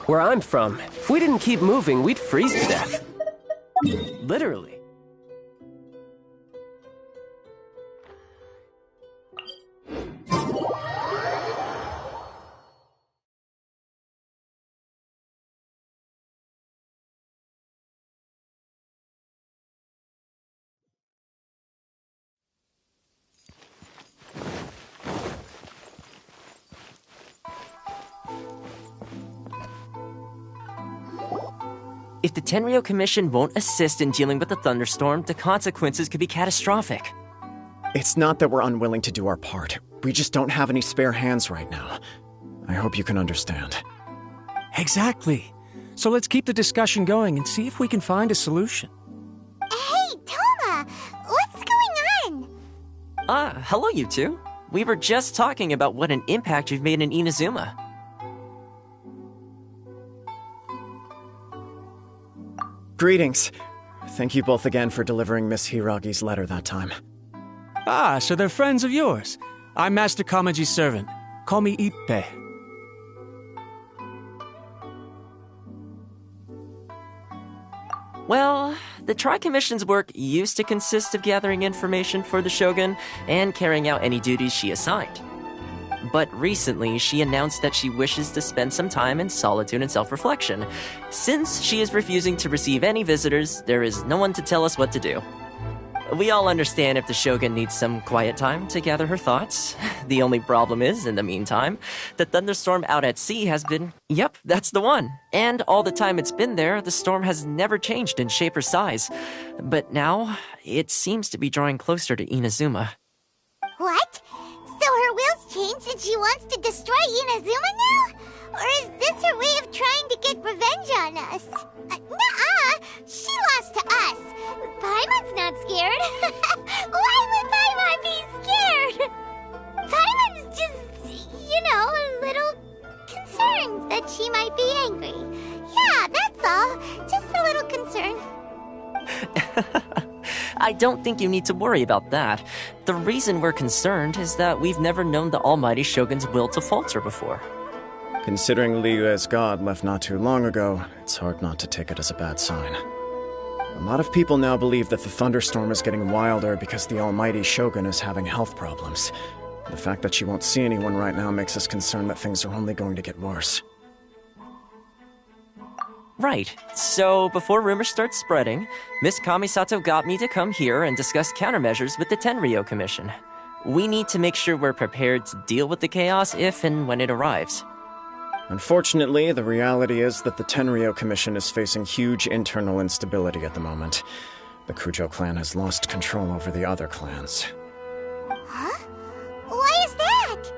Where I'm from, if we didn't keep moving, we'd freeze to death. Literally. If the Tenryo Commission won't assist in dealing with the thunderstorm, the consequences could be catastrophic. It's not that we're unwilling to do our part. We just don't have any spare hands right now. I hope you can understand. Exactly. So let's keep the discussion going and see if we can find a solution. Hey, Toma! What's going on? Hello you two. We were just talking about what an impact you've made in Inazuma. Greetings. Thank you both again for delivering Miss Hiragi's letter that time. Ah, so they're friends of yours. I'm Master Kamaji's servant. Call me Ippe. Well, the Tri-Commission's work used to consist of gathering information for the Shogun and carrying out any duties she assigned. But recently, she announced that she wishes to spend some time in solitude and self-reflection. Since she is refusing to receive any visitors, there is no one to tell us what to do. We all understand if the Shogun needs some quiet time to gather her thoughts. The only problem is, in the meantime, the thunderstorm out at sea has been... Yep, that's the one. And all the time it's been there, the storm has never changed in shape or size. But now, it seems to be drawing closer to Inazuma. What? So her will's changed and she wants to destroy Inazuma now? Or is this her way of trying to get revenge on us? Nuh-uh! She lost to us! Paimon's not scared! Why would Paimon be scared? Paimon's just, a little concerned that she might be angry. Yeah, that's all. Just a little concerned. I don't think you need to worry about that. The reason we're concerned is that we've never known the Almighty Shogun's will to falter before. Considering Liyue's god left not too long ago, it's hard not to take it as a bad sign. A lot of people now believe that the thunderstorm is getting wilder because the Almighty Shogun is having health problems. The fact that she won't see anyone right now makes us concerned that things are only going to get worse. Right. So, before rumors start spreading, Miss Kamisato got me to come here and discuss countermeasures with the Tenryo Commission. We need to make sure we're prepared to deal with the chaos if and when it arrives. Unfortunately, the reality is that the Tenryo Commission is facing huge internal instability at the moment. The Kujo clan has lost control over the other clans. Huh? Why is that?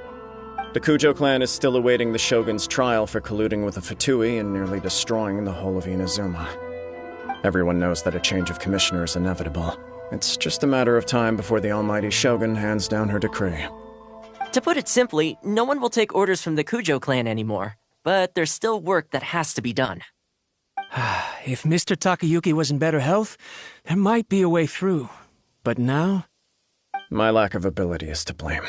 The Kujo clan is still awaiting the Shogun's trial for colluding with the Fatui and nearly destroying the whole of Inazuma. Everyone knows that a change of commissioner is inevitable. It's just a matter of time before the Almighty Shogun hands down her decree. To put it simply, no one will take orders from the Kujo clan anymore. But there's still work that has to be done. If Mr. Takayuki was in better health, there might be a way through. But now? My lack of ability is to blame.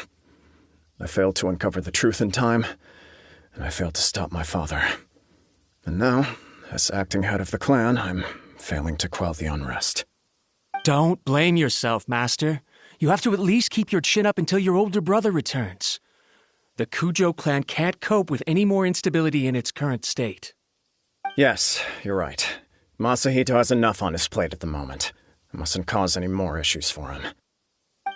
I failed to uncover the truth in time, and I failed to stop my father. And now, as acting head of the clan, I'm failing to quell the unrest. Don't blame yourself, Master. You have to at least keep your chin up until your older brother returns. The Kujo clan can't cope with any more instability in its current state. Yes, you're right. Masahito has enough on his plate at the moment. I mustn't cause any more issues for him.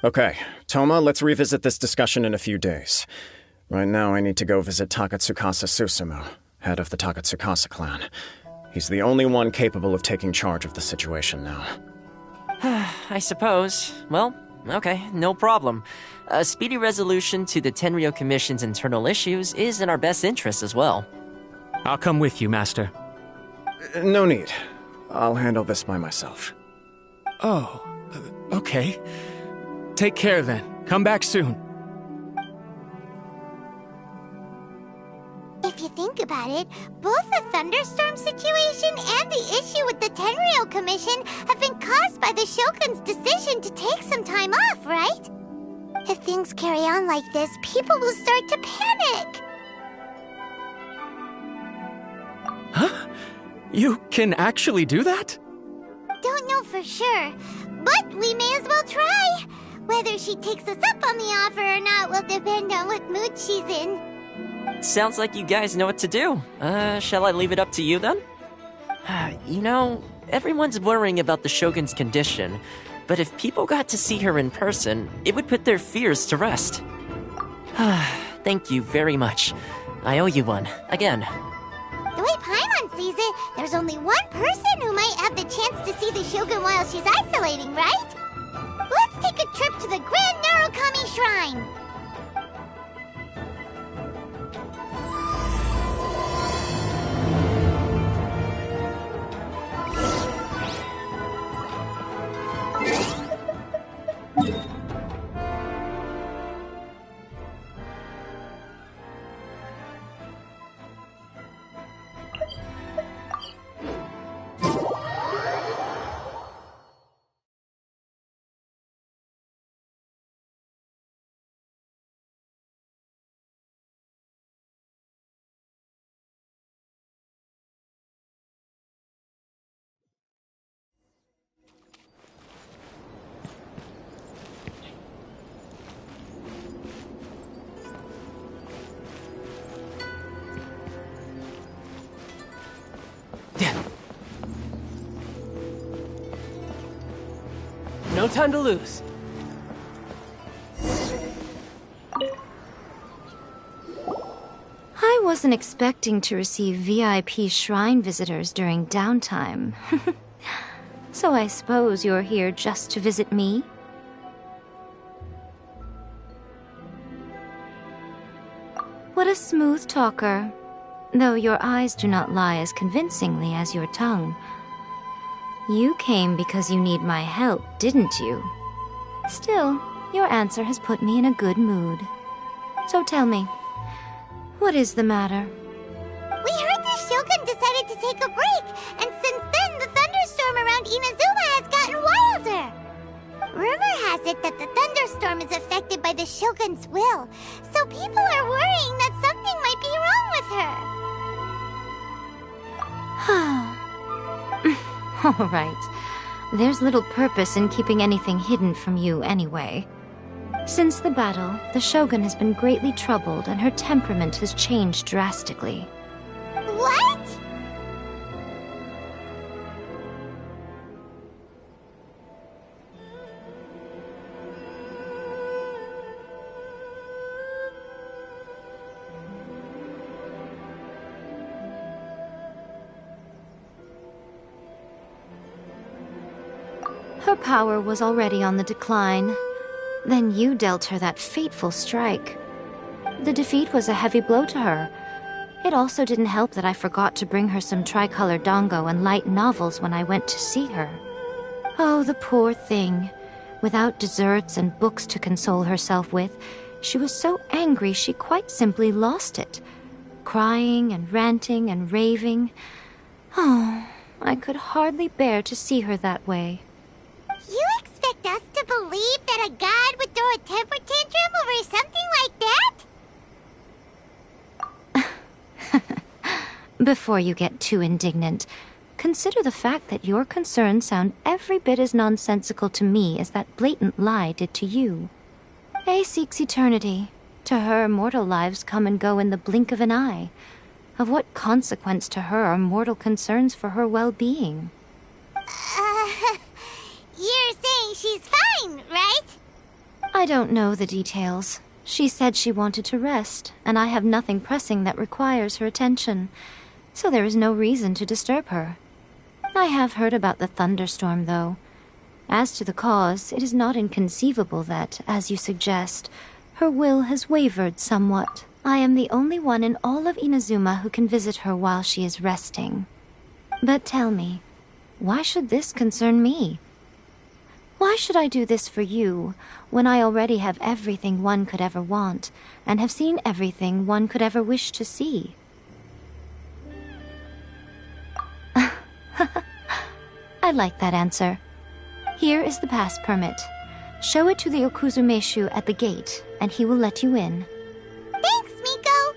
Okay, Toma, let's revisit this discussion in a few days. Right now, I need to go visit Takatsukasa Susumu, head of the Takatsukasa clan. He's the only one capable of taking charge of the situation now. I suppose. Well, okay, no problem. A speedy resolution to the Tenryo Commission's internal issues is in our best interest as well. I'll come with you, Master. No need. I'll handle this by myself. Oh, okay. Take care then. Come back soon. If you think about it, both the thunderstorm situation and the issue with the Tenryo Commission have been caused by the Shogun's decision to take some time off, right? If things carry on like this, people will start to panic. Huh? You can actually do that? Don't know for sure, but we may as well try. Whether she takes us up on the offer or not will depend on what mood she's in. Sounds like you guys know what to do. Shall I leave it up to you then? You know, everyone's worrying about the Shogun's condition, but if people got to see her in person, it would put their fears to rest. Thank you very much. I owe you one, again. The way Paimon sees it, there's only one person who might have the chance to see the Shogun while she's isolating, right? Let's take a trip to the Grand Narukami Shrine! No time to lose. I wasn't expecting to receive VIP shrine visitors during downtime. So I suppose you're here just to visit me? What a smooth talker. Though your eyes do not lie as convincingly as your tongue. You came because you need my help, didn't you? Still, your answer has put me in a good mood. So tell me, what is the matter? We heard the Shogun decided to take a break, and since then the thunderstorm around Inazuma has gotten wilder. Rumor has it that the thunderstorm is affected by the Shogun's will, so people are worrying that something might be wrong with her. All right. There's little purpose in keeping anything hidden from you anyway. Since the battle, the Shogun has been greatly troubled and her temperament has changed drastically. What? Her power was already on the decline. Then you dealt her that fateful strike. The defeat was a heavy blow to her. It also didn't help that I forgot to bring her some tricolor dango and light novels when I went to see her. Oh, the poor thing. Without desserts and books to console herself with, she was so angry she quite simply lost it. Crying and ranting and raving. Oh, I could hardly bear to see her that way. You expect us to believe that a god would throw a temper tantrum over something like that? Before you get too indignant, consider the fact that your concerns sound every bit as nonsensical to me as that blatant lie did to you. A seeks eternity. To her, mortal lives come and go in the blink of an eye. Of what consequence to her are mortal concerns for her well-being? You're saying she's fine, right? I don't know the details. She said she wanted to rest, and I have nothing pressing that requires her attention, so there is no reason to disturb her. I have heard about the thunderstorm, though. As to the cause, it is not inconceivable that, as you suggest, her will has wavered somewhat. I am the only one in all of Inazuma who can visit her while she is resting. But tell me, why should this concern me? Why should I do this for you, when I already have everything one could ever want, and have seen everything one could ever wish to see? I like that answer. Here is the pass permit. Show it to the Okuzumeshu at the gate, and he will let you in. Thanks, Miko!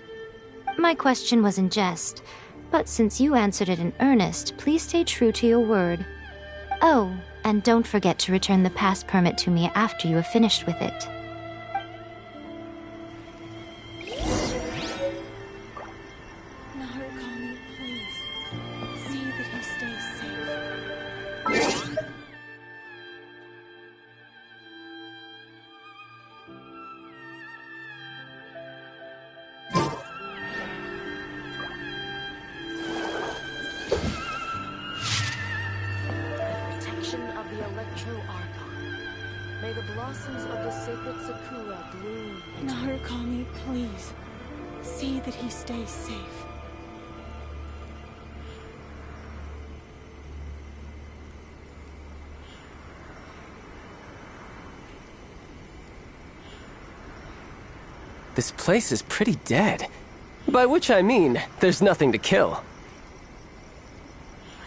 My question was in jest, but since you answered it in earnest, please stay true to your word. Oh, and don't forget to return the pass permit to me after you have finished with it. Narukami, please. See that he stays safe. Of the Electro-Archon. May the blossoms of the sacred Sakura bloom. Narukami, please. See that he stays safe. This place is pretty dead. By which I mean, there's nothing to kill. By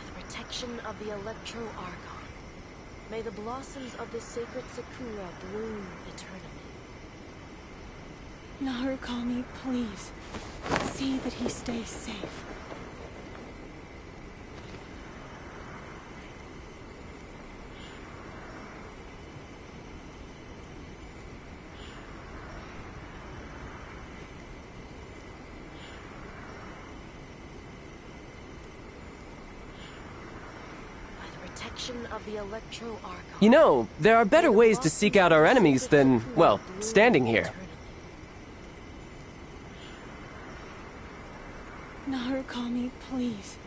the protection of the Electro-Archon. May the blossoms of the sacred Sakura bloom eternally. Narukami, please. See that he stays safe. Of the Electro-Archon. You know, there are better ways to seek out our enemies than, well, standing here. Narukami, please.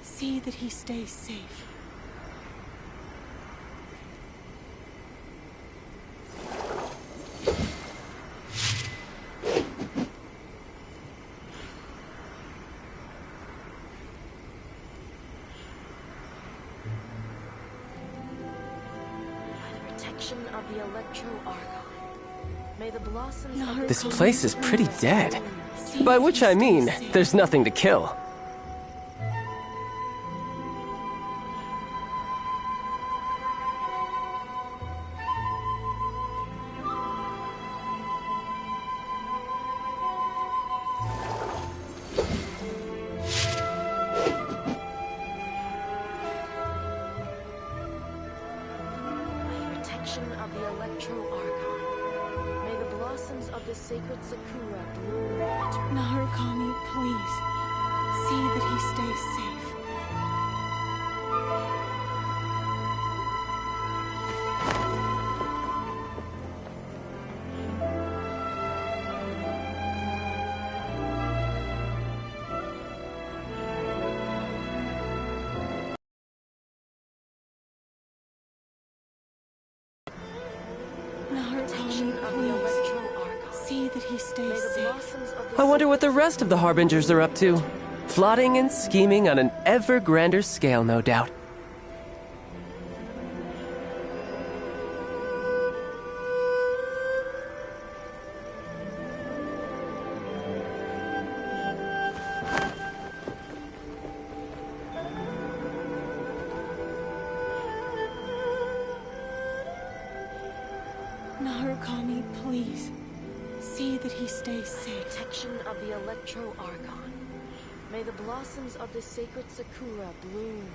See that he stays safe. Of the Electro-Archon. May the blossoms of this place is pretty dead. By which I mean, there's nothing to kill. Of the Electro-Archon. May the blossoms of the sacred Sakura bloom eternally. Narukami, please. See that he stays safe. I wonder what the rest of the Harbingers are up to. Plotting and scheming on an ever grander scale, no doubt. Narukami, please. See that he stays safe. Protection of the Electro Archon. May the blossoms of the sacred Sakura bloom.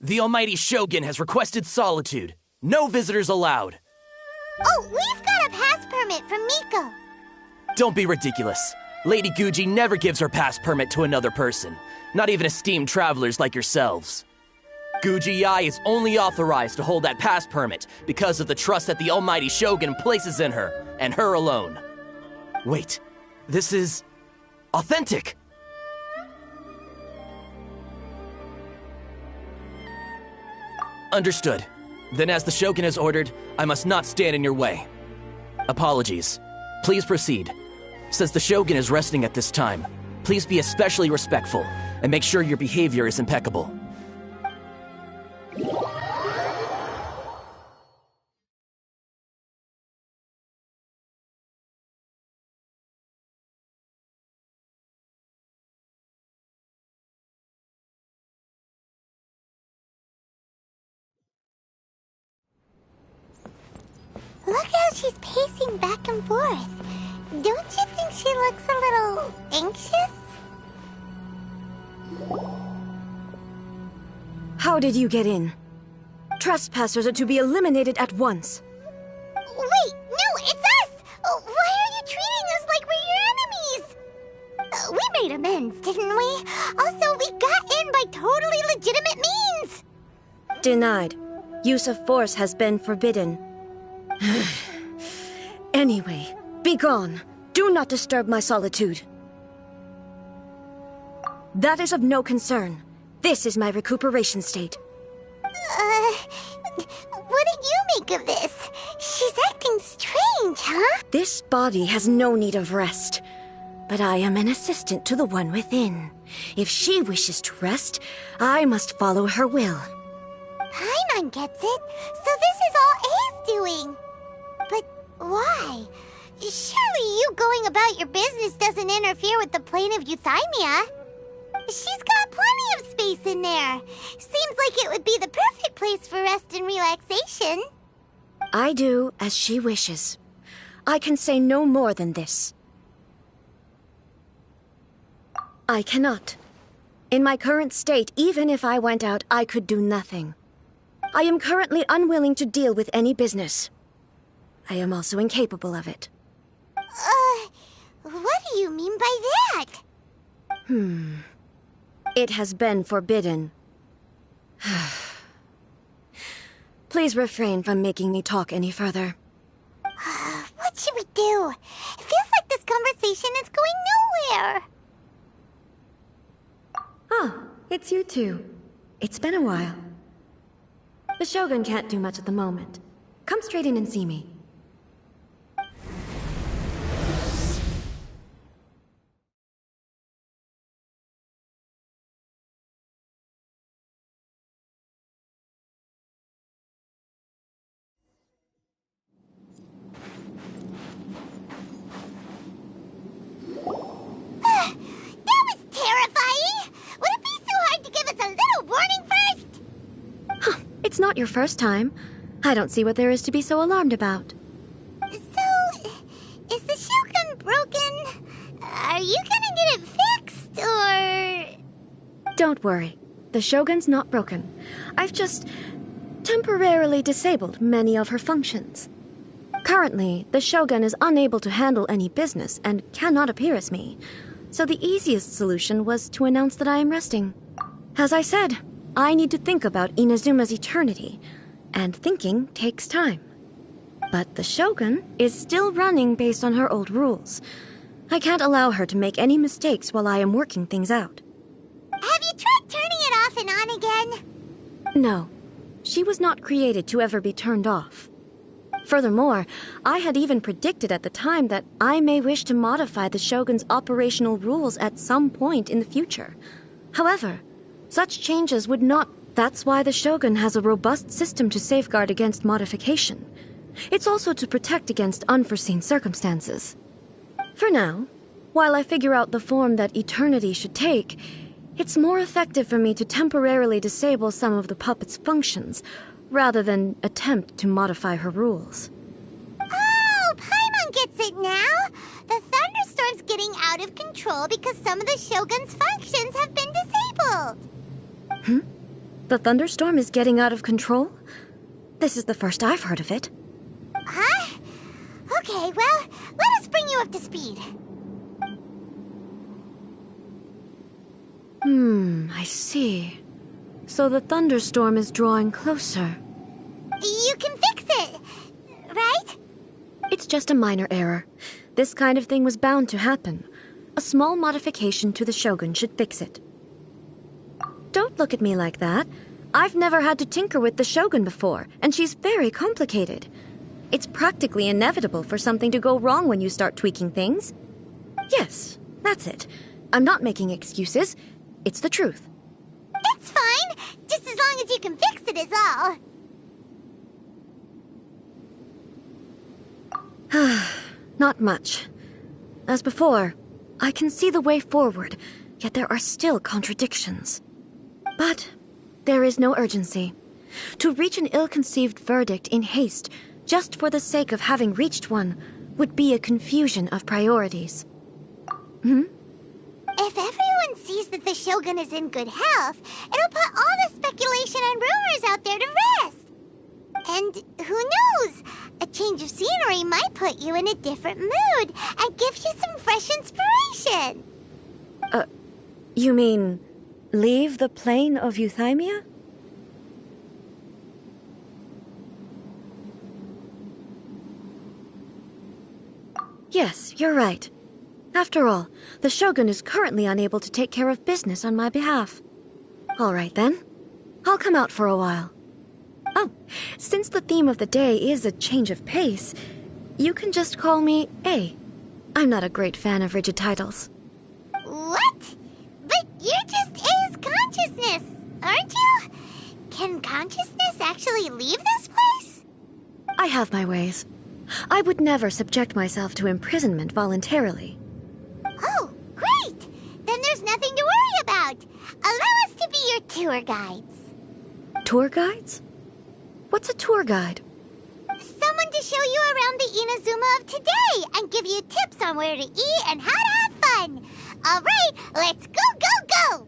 The Almighty Shogun has requested solitude. No visitors allowed. Oh, we've got a pass permit from Miko. Don't be ridiculous. Lady Guji never gives her pass permit to another person, not even esteemed travelers like yourselves. Guji-ai is only authorized to hold that pass permit because of the trust that the Almighty Shogun places in her, and her alone. Wait, this is authentic. Understood. Then as the Shogun has ordered, I must not stand in your way. Apologies. Please proceed. Since the Shogun is resting at this time, please be especially respectful and make sure your behavior is impeccable. Look how she's pacing back and forth. Don't you think she looks a little anxious? How did you get in? Trespassers are to be eliminated at once. Wait, no, it's us! Why are you treating us like we're your enemies? We made amends, didn't we? Also, we got in by totally legitimate means! Denied. Use of force has been forbidden. Anyway, be gone. Do not disturb my solitude. That is of no concern. This is my recuperation state. What do you make of this? She's acting strange, huh? This body has no need of rest. But I am an assistant to the one within. If she wishes to rest, I must follow her will. Paimon gets it. So this is all A's doing. But why? Surely you going about your business doesn't interfere with the plane of euthymia. She's got plenty of space in there. Seems like it would be the perfect place for rest and relaxation. I do as she wishes. I can say no more than this. I cannot. In my current state, even if I went out, I could do nothing. I am currently unwilling to deal with any business. I am also incapable of it. What do you mean by that? It has been forbidden. Please refrain from making me talk any further. What should we do? It feels like this conversation is going nowhere. Ah, it's you two. It's been a while. The Shogun can't do much at the moment. Come straight in and see me. It's not your first time. I don't see what there is to be so alarmed about. So, is the Shogun broken? Are you gonna get it fixed, or...? Don't worry. The Shogun's not broken. I've just temporarily disabled many of her functions. Currently, the Shogun is unable to handle any business and cannot appear as me. So the easiest solution was to announce that I am resting. As I said, I need to think about Inazuma's eternity, and thinking takes time. But the Shogun is still running based on her old rules. I can't allow her to make any mistakes while I am working things out. Have you tried turning it off and on again? No. She was not created to ever be turned off. Furthermore, I had even predicted at the time that I may wish to modify the Shogun's operational rules at some point in the future. However, such changes would not... That's why the Shogun has a robust system to safeguard against modification. It's also to protect against unforeseen circumstances. For now, while I figure out the form that eternity should take, it's more effective for me to temporarily disable some of the puppet's functions, rather than attempt to modify her rules. Oh, Paimon gets it now! The thunderstorm's getting out of control because some of the Shogun's functions have been disabled. The thunderstorm is getting out of control? This is the first I've heard of it. Huh? Okay, well, let us bring you up to speed. I see. So the thunderstorm is drawing closer. You can fix it, right? It's just a minor error. This kind of thing was bound to happen. A small modification to the Shogun should fix it. Don't look at me like that. I've never had to tinker with the Shogun before, and she's very complicated. It's practically inevitable for something to go wrong when you start tweaking things. Yes, that's it. I'm not making excuses. It's the truth. It's fine, just as long as you can fix it is all. Not much. As before, I can see the way forward, yet there are still contradictions. But there is no urgency. To reach an ill-conceived verdict in haste, just for the sake of having reached one, would be a confusion of priorities. If everyone sees that the Shogun is in good health, it'll put all the speculation and rumors out there to rest. And who knows? A change of scenery might put you in a different mood and give you some fresh inspiration. You mean leave the plane of euthymia? Yes, you're right. After all, the Shogun is currently unable to take care of business on my behalf. All right then. I'll come out for a while. Oh, since the theme of the day is a change of pace, you can just call me A. I'm not a great fan of rigid titles. What? But you're just A's consciousness, aren't you? Can consciousness actually leave this place? I have my ways. I would never subject myself to imprisonment voluntarily. Oh, great! Then there's nothing to worry about. Allow us to be your tour guides. Tour guides? What's a tour guide? Someone to show you around the Inazuma of today and give you tips on where to eat and how to have fun. All right, let's go, go, go!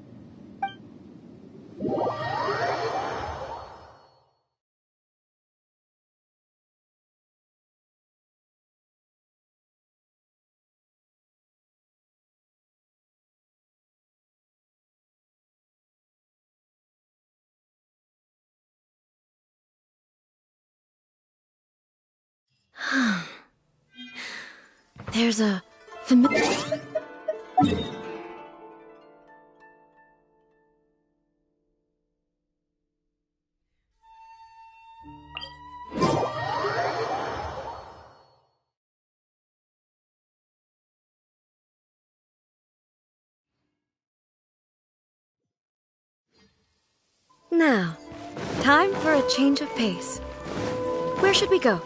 There's a familiar... Now, time for a change of pace. Where should we go?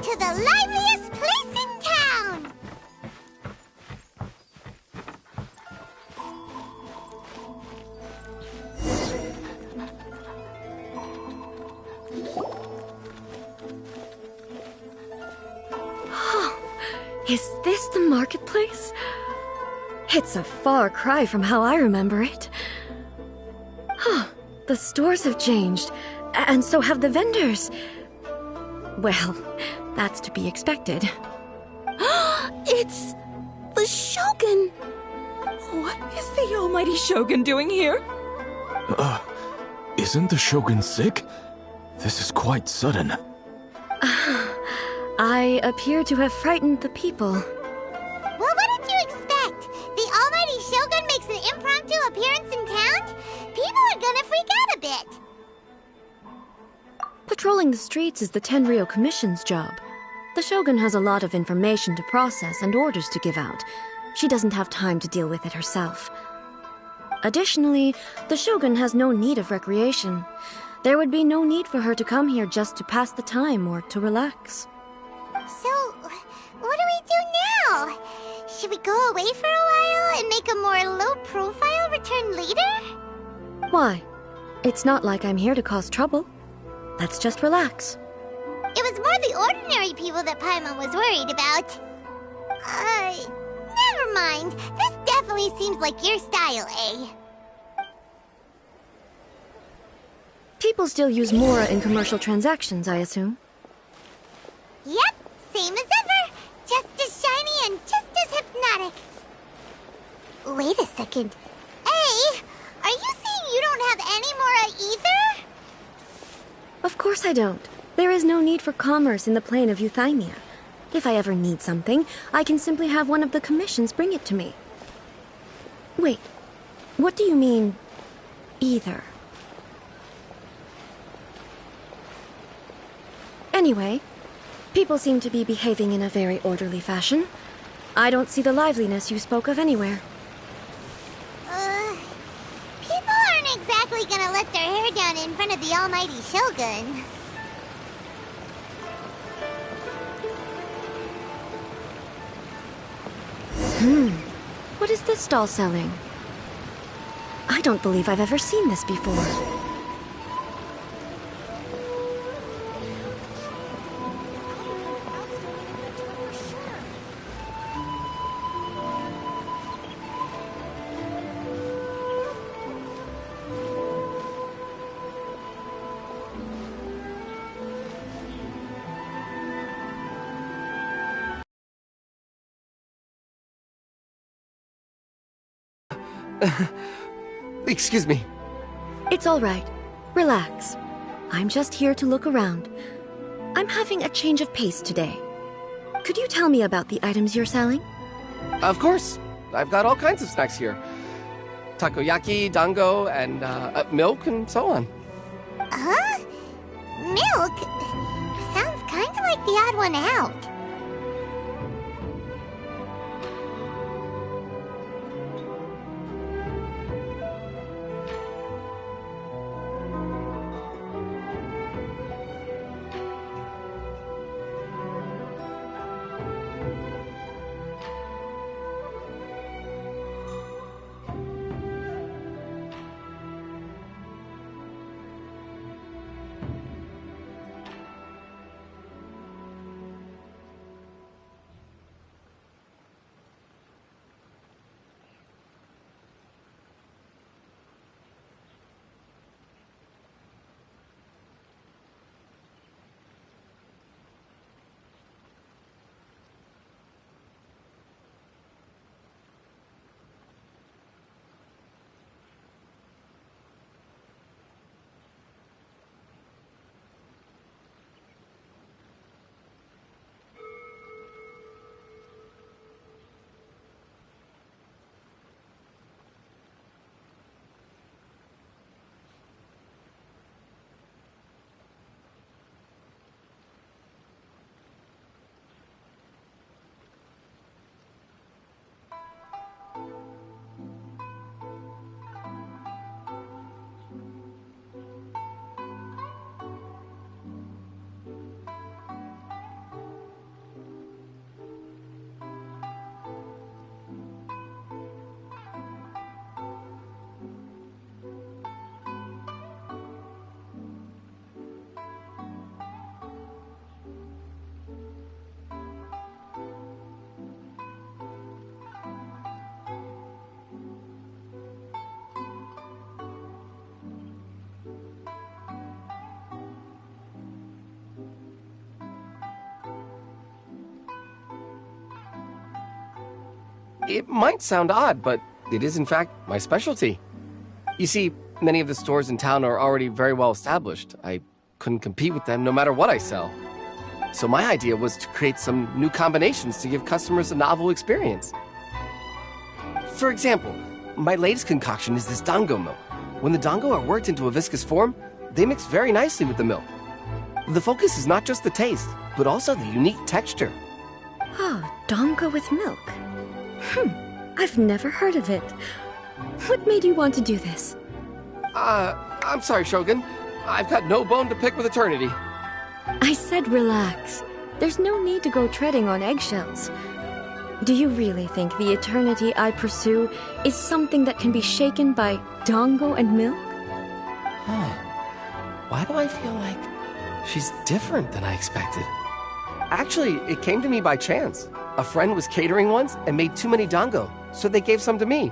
To the liveliest place in town! Is this the marketplace? It's a far cry from how I remember it. The stores have changed, and so have the vendors. Well, that's to be expected. It's the Shogun! What is the almighty Shogun doing here? Isn't the Shogun sick? This is quite sudden. I appear to have frightened the people. Well, what did you expect? The almighty Shogun makes an impromptu appearance in town? People are gonna freak out a bit. Patrolling the streets is the Tenryou Commission's job. The Shogun has a lot of information to process and orders to give out. She doesn't have time to deal with it herself. Additionally, the Shogun has no need of recreation. There would be no need for her to come here just to pass the time or to relax. So, what do we do now? Should we go away for a while and make a more low-profile return later? Why? It's not like I'm here to cause trouble. Let's just relax. It was more the ordinary people that Paimon was worried about. Never mind. This definitely seems like your style, eh? People still use Mora in commercial transactions, I assume. Yep, same as ever. Just as shiny and just as hypnotic. Wait a second. Hey, are you saying you don't have any Mora either? Of course I don't. There is no need for commerce in the plane of Euthymia. If I ever need something, I can simply have one of the commissions bring it to me. Wait, what do you mean, either? Anyway, people seem to be behaving in a very orderly fashion. I don't see the liveliness you spoke of anywhere. People aren't exactly gonna let their hair down in front of the almighty Shogun. What is this stall selling? I don't believe I've ever seen this before. Excuse me. It's all right. Relax. I'm just here to look around. I'm having a change of pace today. Could you tell me about the items you're selling? Of course. I've got all kinds of snacks here. Takoyaki, dango, and milk, and so on. Huh? Milk? Sounds kinda like the odd one out. It might sound odd, but it is in fact my specialty. You see, many of the stores in town are already very well established. I couldn't compete with them no matter what I sell. So my idea was to create some new combinations to give customers a novel experience. For example, my latest concoction is this dango milk. When the dango are worked into a viscous form, they mix very nicely with the milk. The focus is not just the taste, but also the unique texture. Oh, dango with milk. I've never heard of it. What made you want to do this? I'm sorry, Shogun. I've got no bone to pick with Eternity. I said relax. There's no need to go treading on eggshells. Do you really think the eternity I pursue is something that can be shaken by dango and milk? Why do I feel like she's different than I expected? Actually, it came to me by chance. A friend was catering once and made too many dango, so they gave some to me.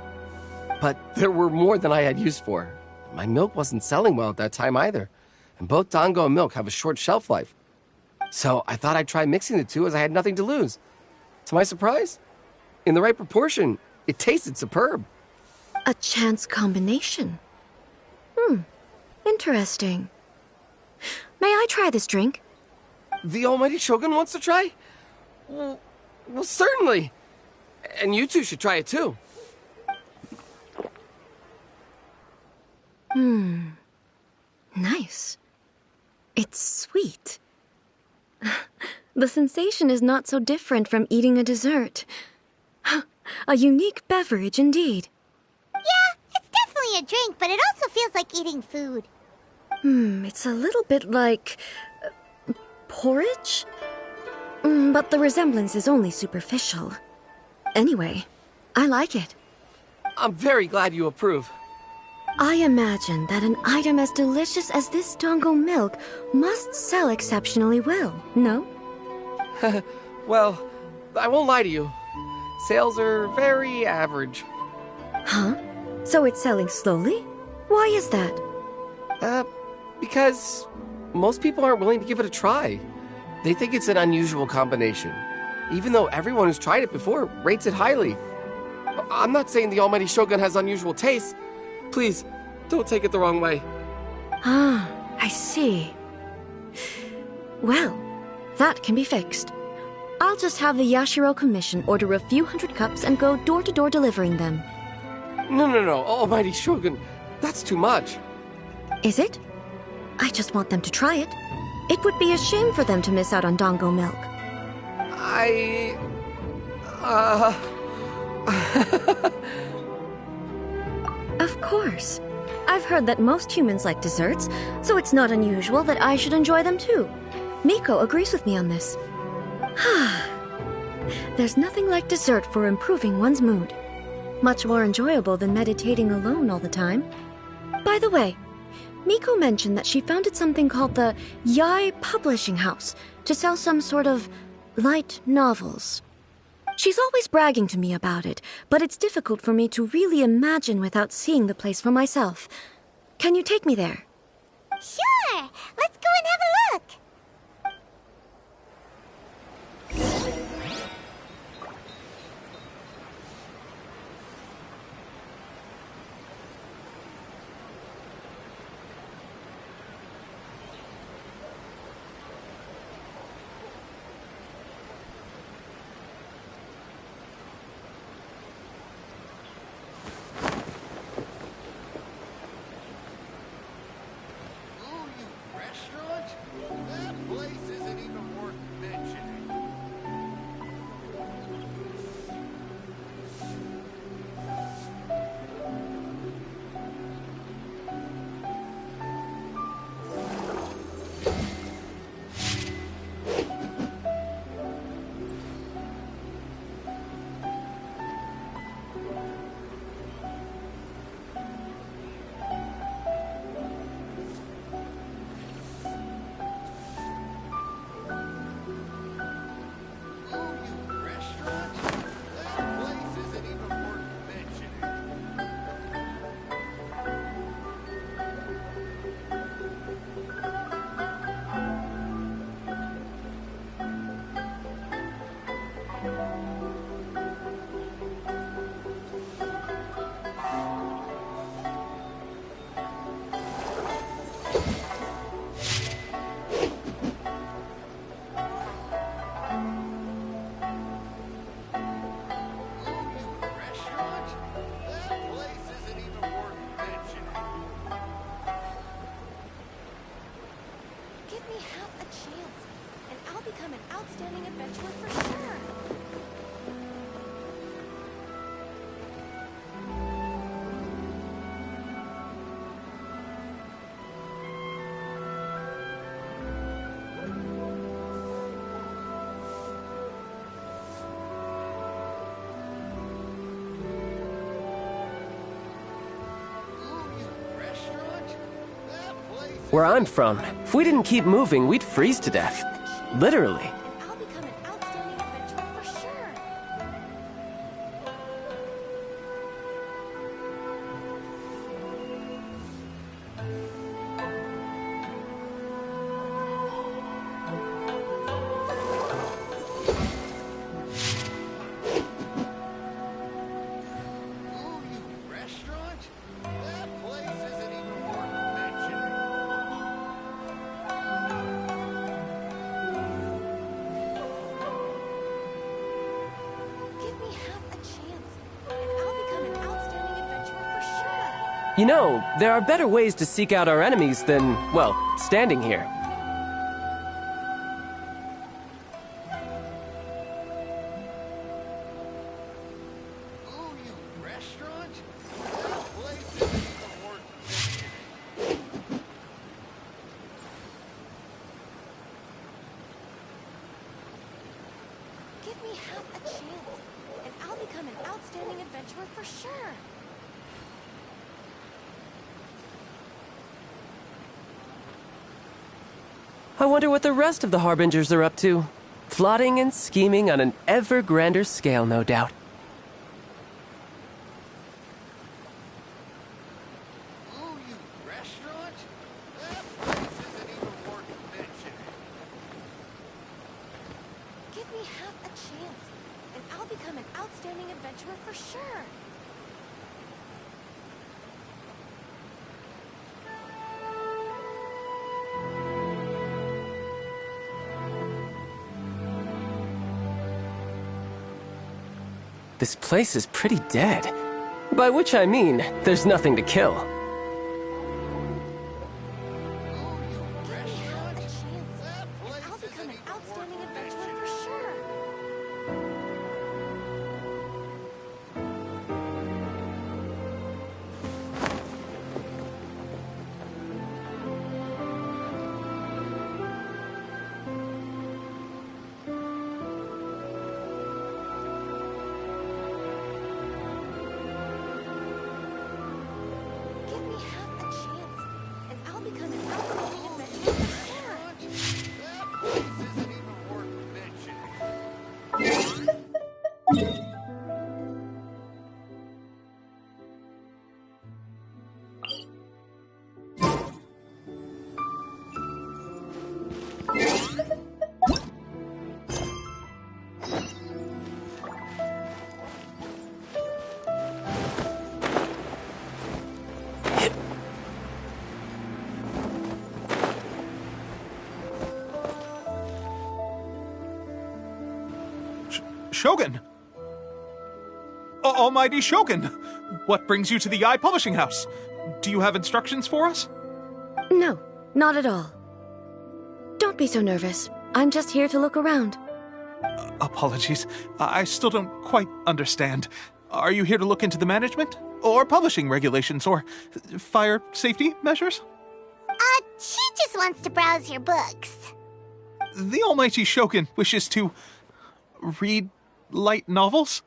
But there were more than I had use for. My milk wasn't selling well at that time either, and both dango and milk have a short shelf life. So I thought I'd try mixing the two as I had nothing to lose. To my surprise, in the right proportion, it tasted superb. A chance combination. Interesting. May I try this drink? The almighty Shogun wants to try? Well, certainly. And you two should try it too. Nice. It's sweet. The sensation is not so different from eating a dessert. A unique beverage indeed. Yeah, it's definitely a drink, but it also feels like eating food. It's a little bit like... porridge? But the resemblance is only superficial. Anyway, I like it. I'm very glad you approve. I imagine that an item as delicious as this dango milk must sell exceptionally well, no? Well, I won't lie to you. Sales are very average. Huh? So it's selling slowly? Why is that? Because most people aren't willing to give it a try. They think it's an unusual combination, even though everyone who's tried it before rates it highly. I'm not saying the almighty Shogun has unusual tastes. Please, don't take it the wrong way. Ah, I see. Well, that can be fixed. I'll just have the Yashiro Commission order a few hundred cups and go door-to-door delivering them. No, almighty Shogun, that's too much. Is it? I just want them to try it. It would be a shame for them to miss out on dango milk. Of course. I've heard that most humans like desserts, so it's not unusual that I should enjoy them too. Miko agrees with me on this. There's nothing like dessert for improving one's mood. Much more enjoyable than meditating alone all the time. By the way, Miko mentioned that she founded something called the Yai Publishing House to sell some sort of light novels. She's always bragging to me about it, but it's difficult for me to really imagine without seeing the place for myself. Can you take me there? Sure! Let's go and have a look! Give me half a chance, and I'll become an outstanding adventurer for sure. Where I'm from, if we didn't keep moving, we'd freeze to death. Literally. I'll become an outstanding adventurer for sure. You know, there are better ways to seek out our enemies than, well, standing here. Give me half a chance, and I'll become an outstanding adventurer for sure. I wonder what the rest of the Harbingers are up to. Plotting and scheming on an ever grander scale, no doubt. Give me half a chance, and I'll become an outstanding adventurer for sure. This place is pretty dead. By which I mean, there's nothing to kill. I'll become an outstanding adventurer for sure. Give me half a chance, and I'll become an outstanding adventurer for sure. Shogun! Almighty Shogun! What brings you to the Publishing House? Do you have instructions for us? No, not at all. Don't be so nervous. I'm just here to look around. Apologies. I still don't quite understand. Are you here to look into the management? Or publishing regulations? Or fire safety measures? She just wants to browse your books. The Almighty Shogun wishes to read light novels?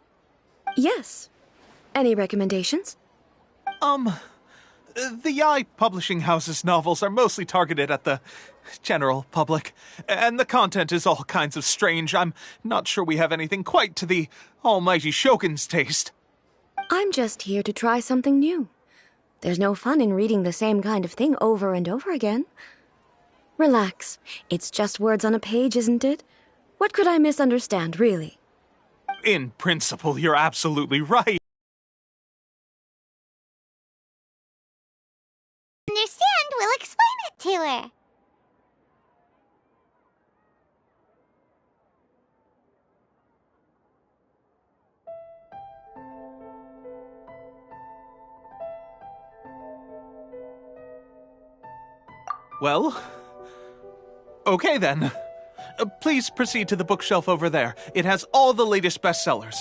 Yes. Any recommendations? The Yae Publishing House's novels are mostly targeted at the general public, and the content is all kinds of strange. I'm not sure we have anything quite to the Almighty Shogun's taste. I'm just here to try something new. There's no fun in reading the same kind of thing over and over again. Relax. It's just words on a page, isn't it? What could I misunderstand, really? In principle, you're absolutely right. Understand? We'll explain it to her. Well, Okay then. Please proceed to the bookshelf over there. It has all the latest bestsellers.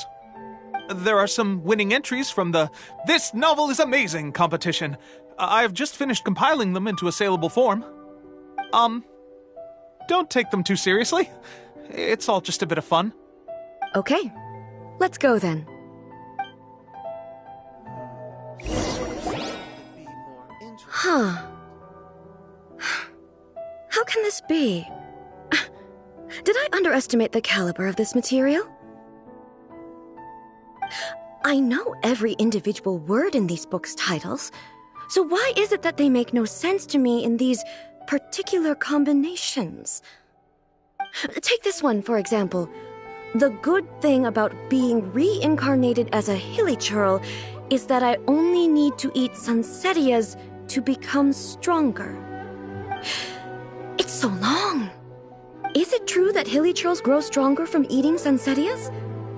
There are some winning entries from the This Novel is Amazing competition. I've just finished compiling them into a saleable form. Don't take them too seriously. It's all just a bit of fun. Okay, let's go then. Huh. How can this be? Did I underestimate the caliber of this material? I know every individual word in these books' titles, so why is it that they make no sense to me in these particular combinations? Take this one, for example. The good thing about being reincarnated as a hilichurl is that I only need to eat sunsetias to become stronger. It's so long. Is it true that hilichurls grow stronger from eating sunsetias?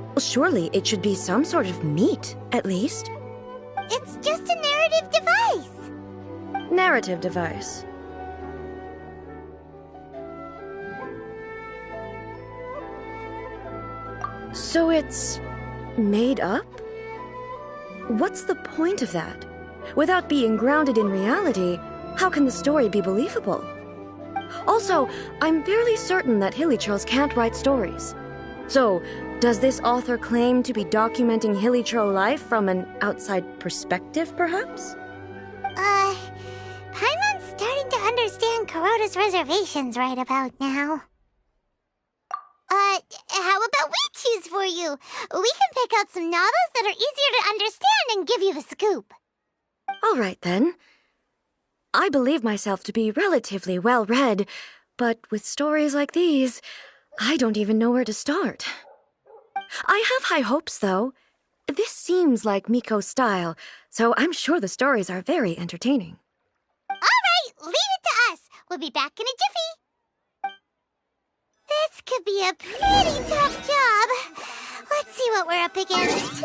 Well, surely it should be some sort of meat, at least. It's just a narrative device. Narrative device. So it's made up? What's the point of that? Without being grounded in reality, how can the story be believable? Also, I'm fairly certain that hilichurls can't write stories. So, does this author claim to be documenting hilichurl life from an outside perspective, perhaps? Paimon's starting to understand Kuroda's reservations right about now. How about we choose for you? We can pick out some novels that are easier to understand and give you the scoop. All right, then. I believe myself to be relatively well-read, but with stories like these, I don't even know where to start. I have high hopes, though. This seems like Miko's style, so I'm sure the stories are very entertaining. All right, leave it to us. We'll be back in a jiffy. This could be a pretty tough job. Let's see what we're up against.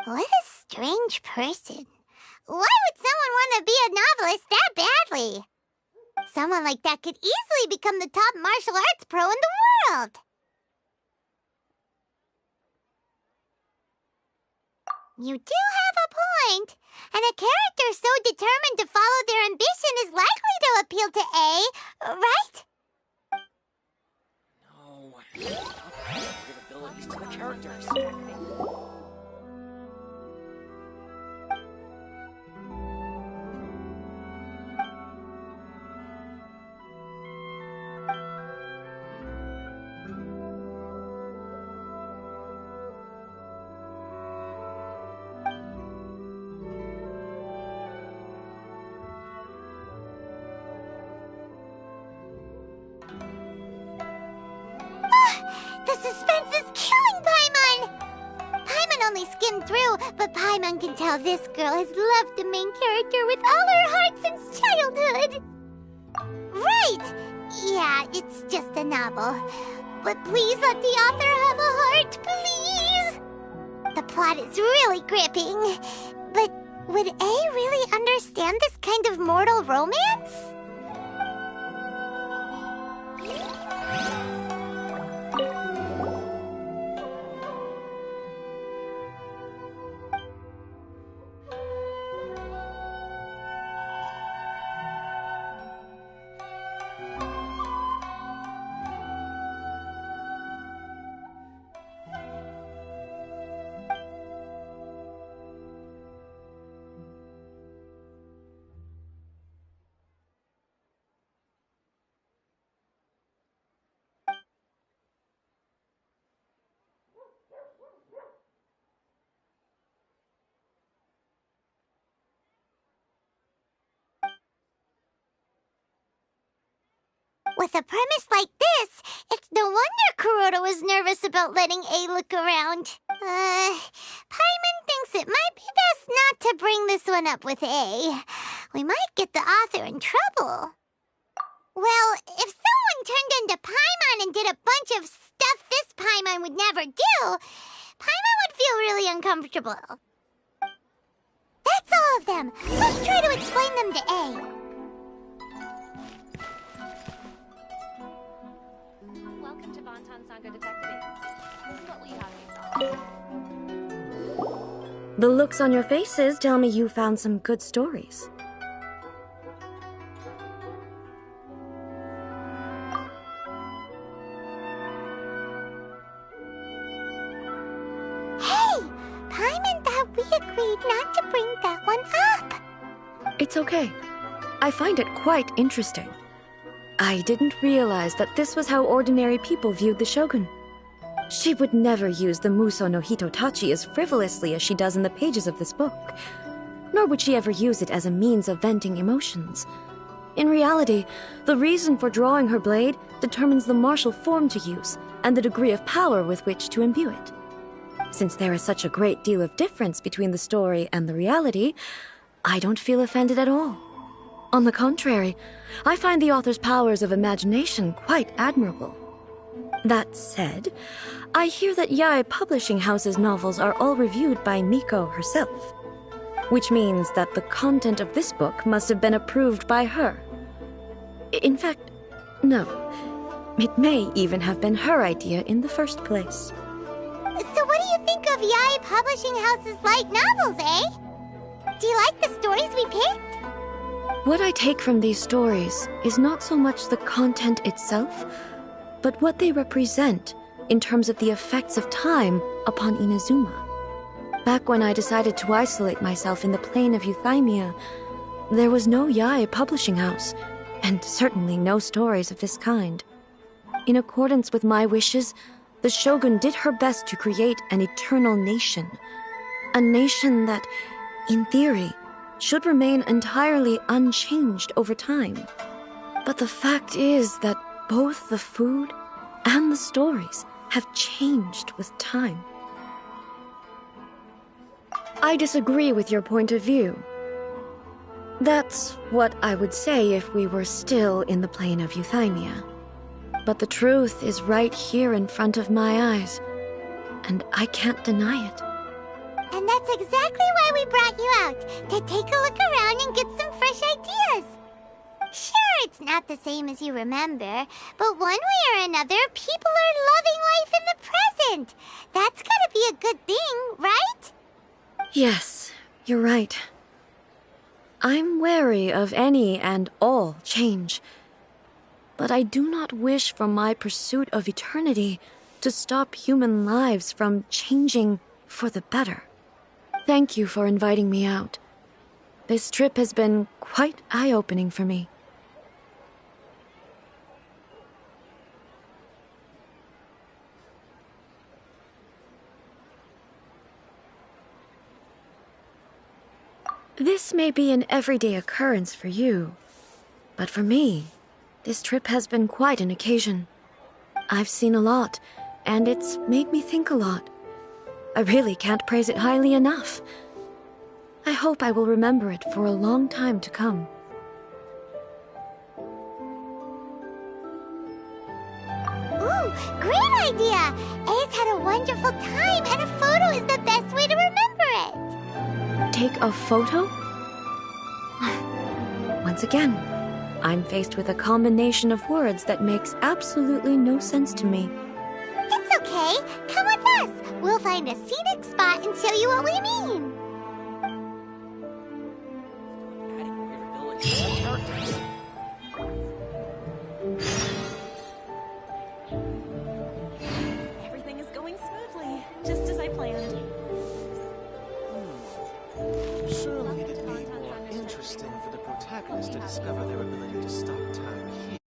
What a strange person. Why would someone want to be a novelist that badly? Someone like that could easily become the top martial arts pro in the world. You do have a point. And a character so determined to follow their ambition is likely to appeal to A, right? No. Give abilities to the characters. The suspense is killing Paimon! Paimon only skimmed through, but Paimon can tell this girl has loved the main character with all her heart since childhood. Right! Yeah, it's just a novel. But please let the author have a heart, please! The plot is really gripping. But would A really understand this kind of mortal romance? With a premise like this, it's no wonder Kuroda was nervous about letting A look around. Paimon thinks it might be best not to bring this one up with A. We might get the author in trouble. Well, if someone turned into Paimon and did a bunch of stuff this Paimon would never do, Paimon would feel really uncomfortable. That's all of them. Let's try to explain them to A. Welcome to Bantan Sangha Detective Agency. What will you have me solve? The looks on your faces tell me you found some good stories. Hey! Paimon thought we agreed not to bring that one up. It's okay. I find it quite interesting. I didn't realize that this was how ordinary people viewed the Shogun. She would never use the Muso no Hitotachi as frivolously as she does in the pages of this book. Nor would she ever use it as a means of venting emotions. In reality, the reason for drawing her blade determines the martial form to use and the degree of power with which to imbue it. Since there is such a great deal of difference between the story and the reality, I don't feel offended at all. On the contrary, I find the author's powers of imagination quite admirable. That said, I hear that Yae Publishing House's novels are all reviewed by Miko herself, which means that the content of this book must have been approved by her. In fact, no. It may even have been her idea in the first place. So what do you think of Yae Publishing House's light novels, eh? Do you like the stories we picked? What I take from these stories is not so much the content itself, but what they represent in terms of the effects of time upon Inazuma. Back when I decided to isolate myself in the plain of Euthymia, there was no Yae Publishing House, and certainly no stories of this kind. In accordance with my wishes, the Shogun did her best to create an eternal nation. A nation that, in theory, should remain entirely unchanged over time. But the fact is that both the food and the stories have changed with time. I disagree with your point of view. That's what I would say if we were still in the plane of Euthymia. But the truth is right here in front of my eyes, and I can't deny it. And that's exactly why we brought you out, to take a look around and get some fresh ideas. Sure, it's not the same as you remember, but one way or another, people are loving life in the present. That's gotta be a good thing, right? Yes, you're right. I'm wary of any and all change, but I do not wish for my pursuit of eternity to stop human lives from changing for the better. Thank you for inviting me out. This trip has been quite eye-opening for me. This may be an everyday occurrence for you, but for me, this trip has been quite an occasion. I've seen a lot, and it's made me think a lot. I really can't praise it highly enough. I hope I will remember it for a long time to come. Ooh, great idea! Ace had a wonderful time, and a photo is the best way to remember it. Take a photo? Once again, I'm faced with a combination of words that makes absolutely no sense to me. It's okay. Come with us. We'll find a scenic spot and show you what we mean. Everything is going smoothly, just as I planned. Surely it'd be more interesting for the protagonist to discover their ability to stop time here.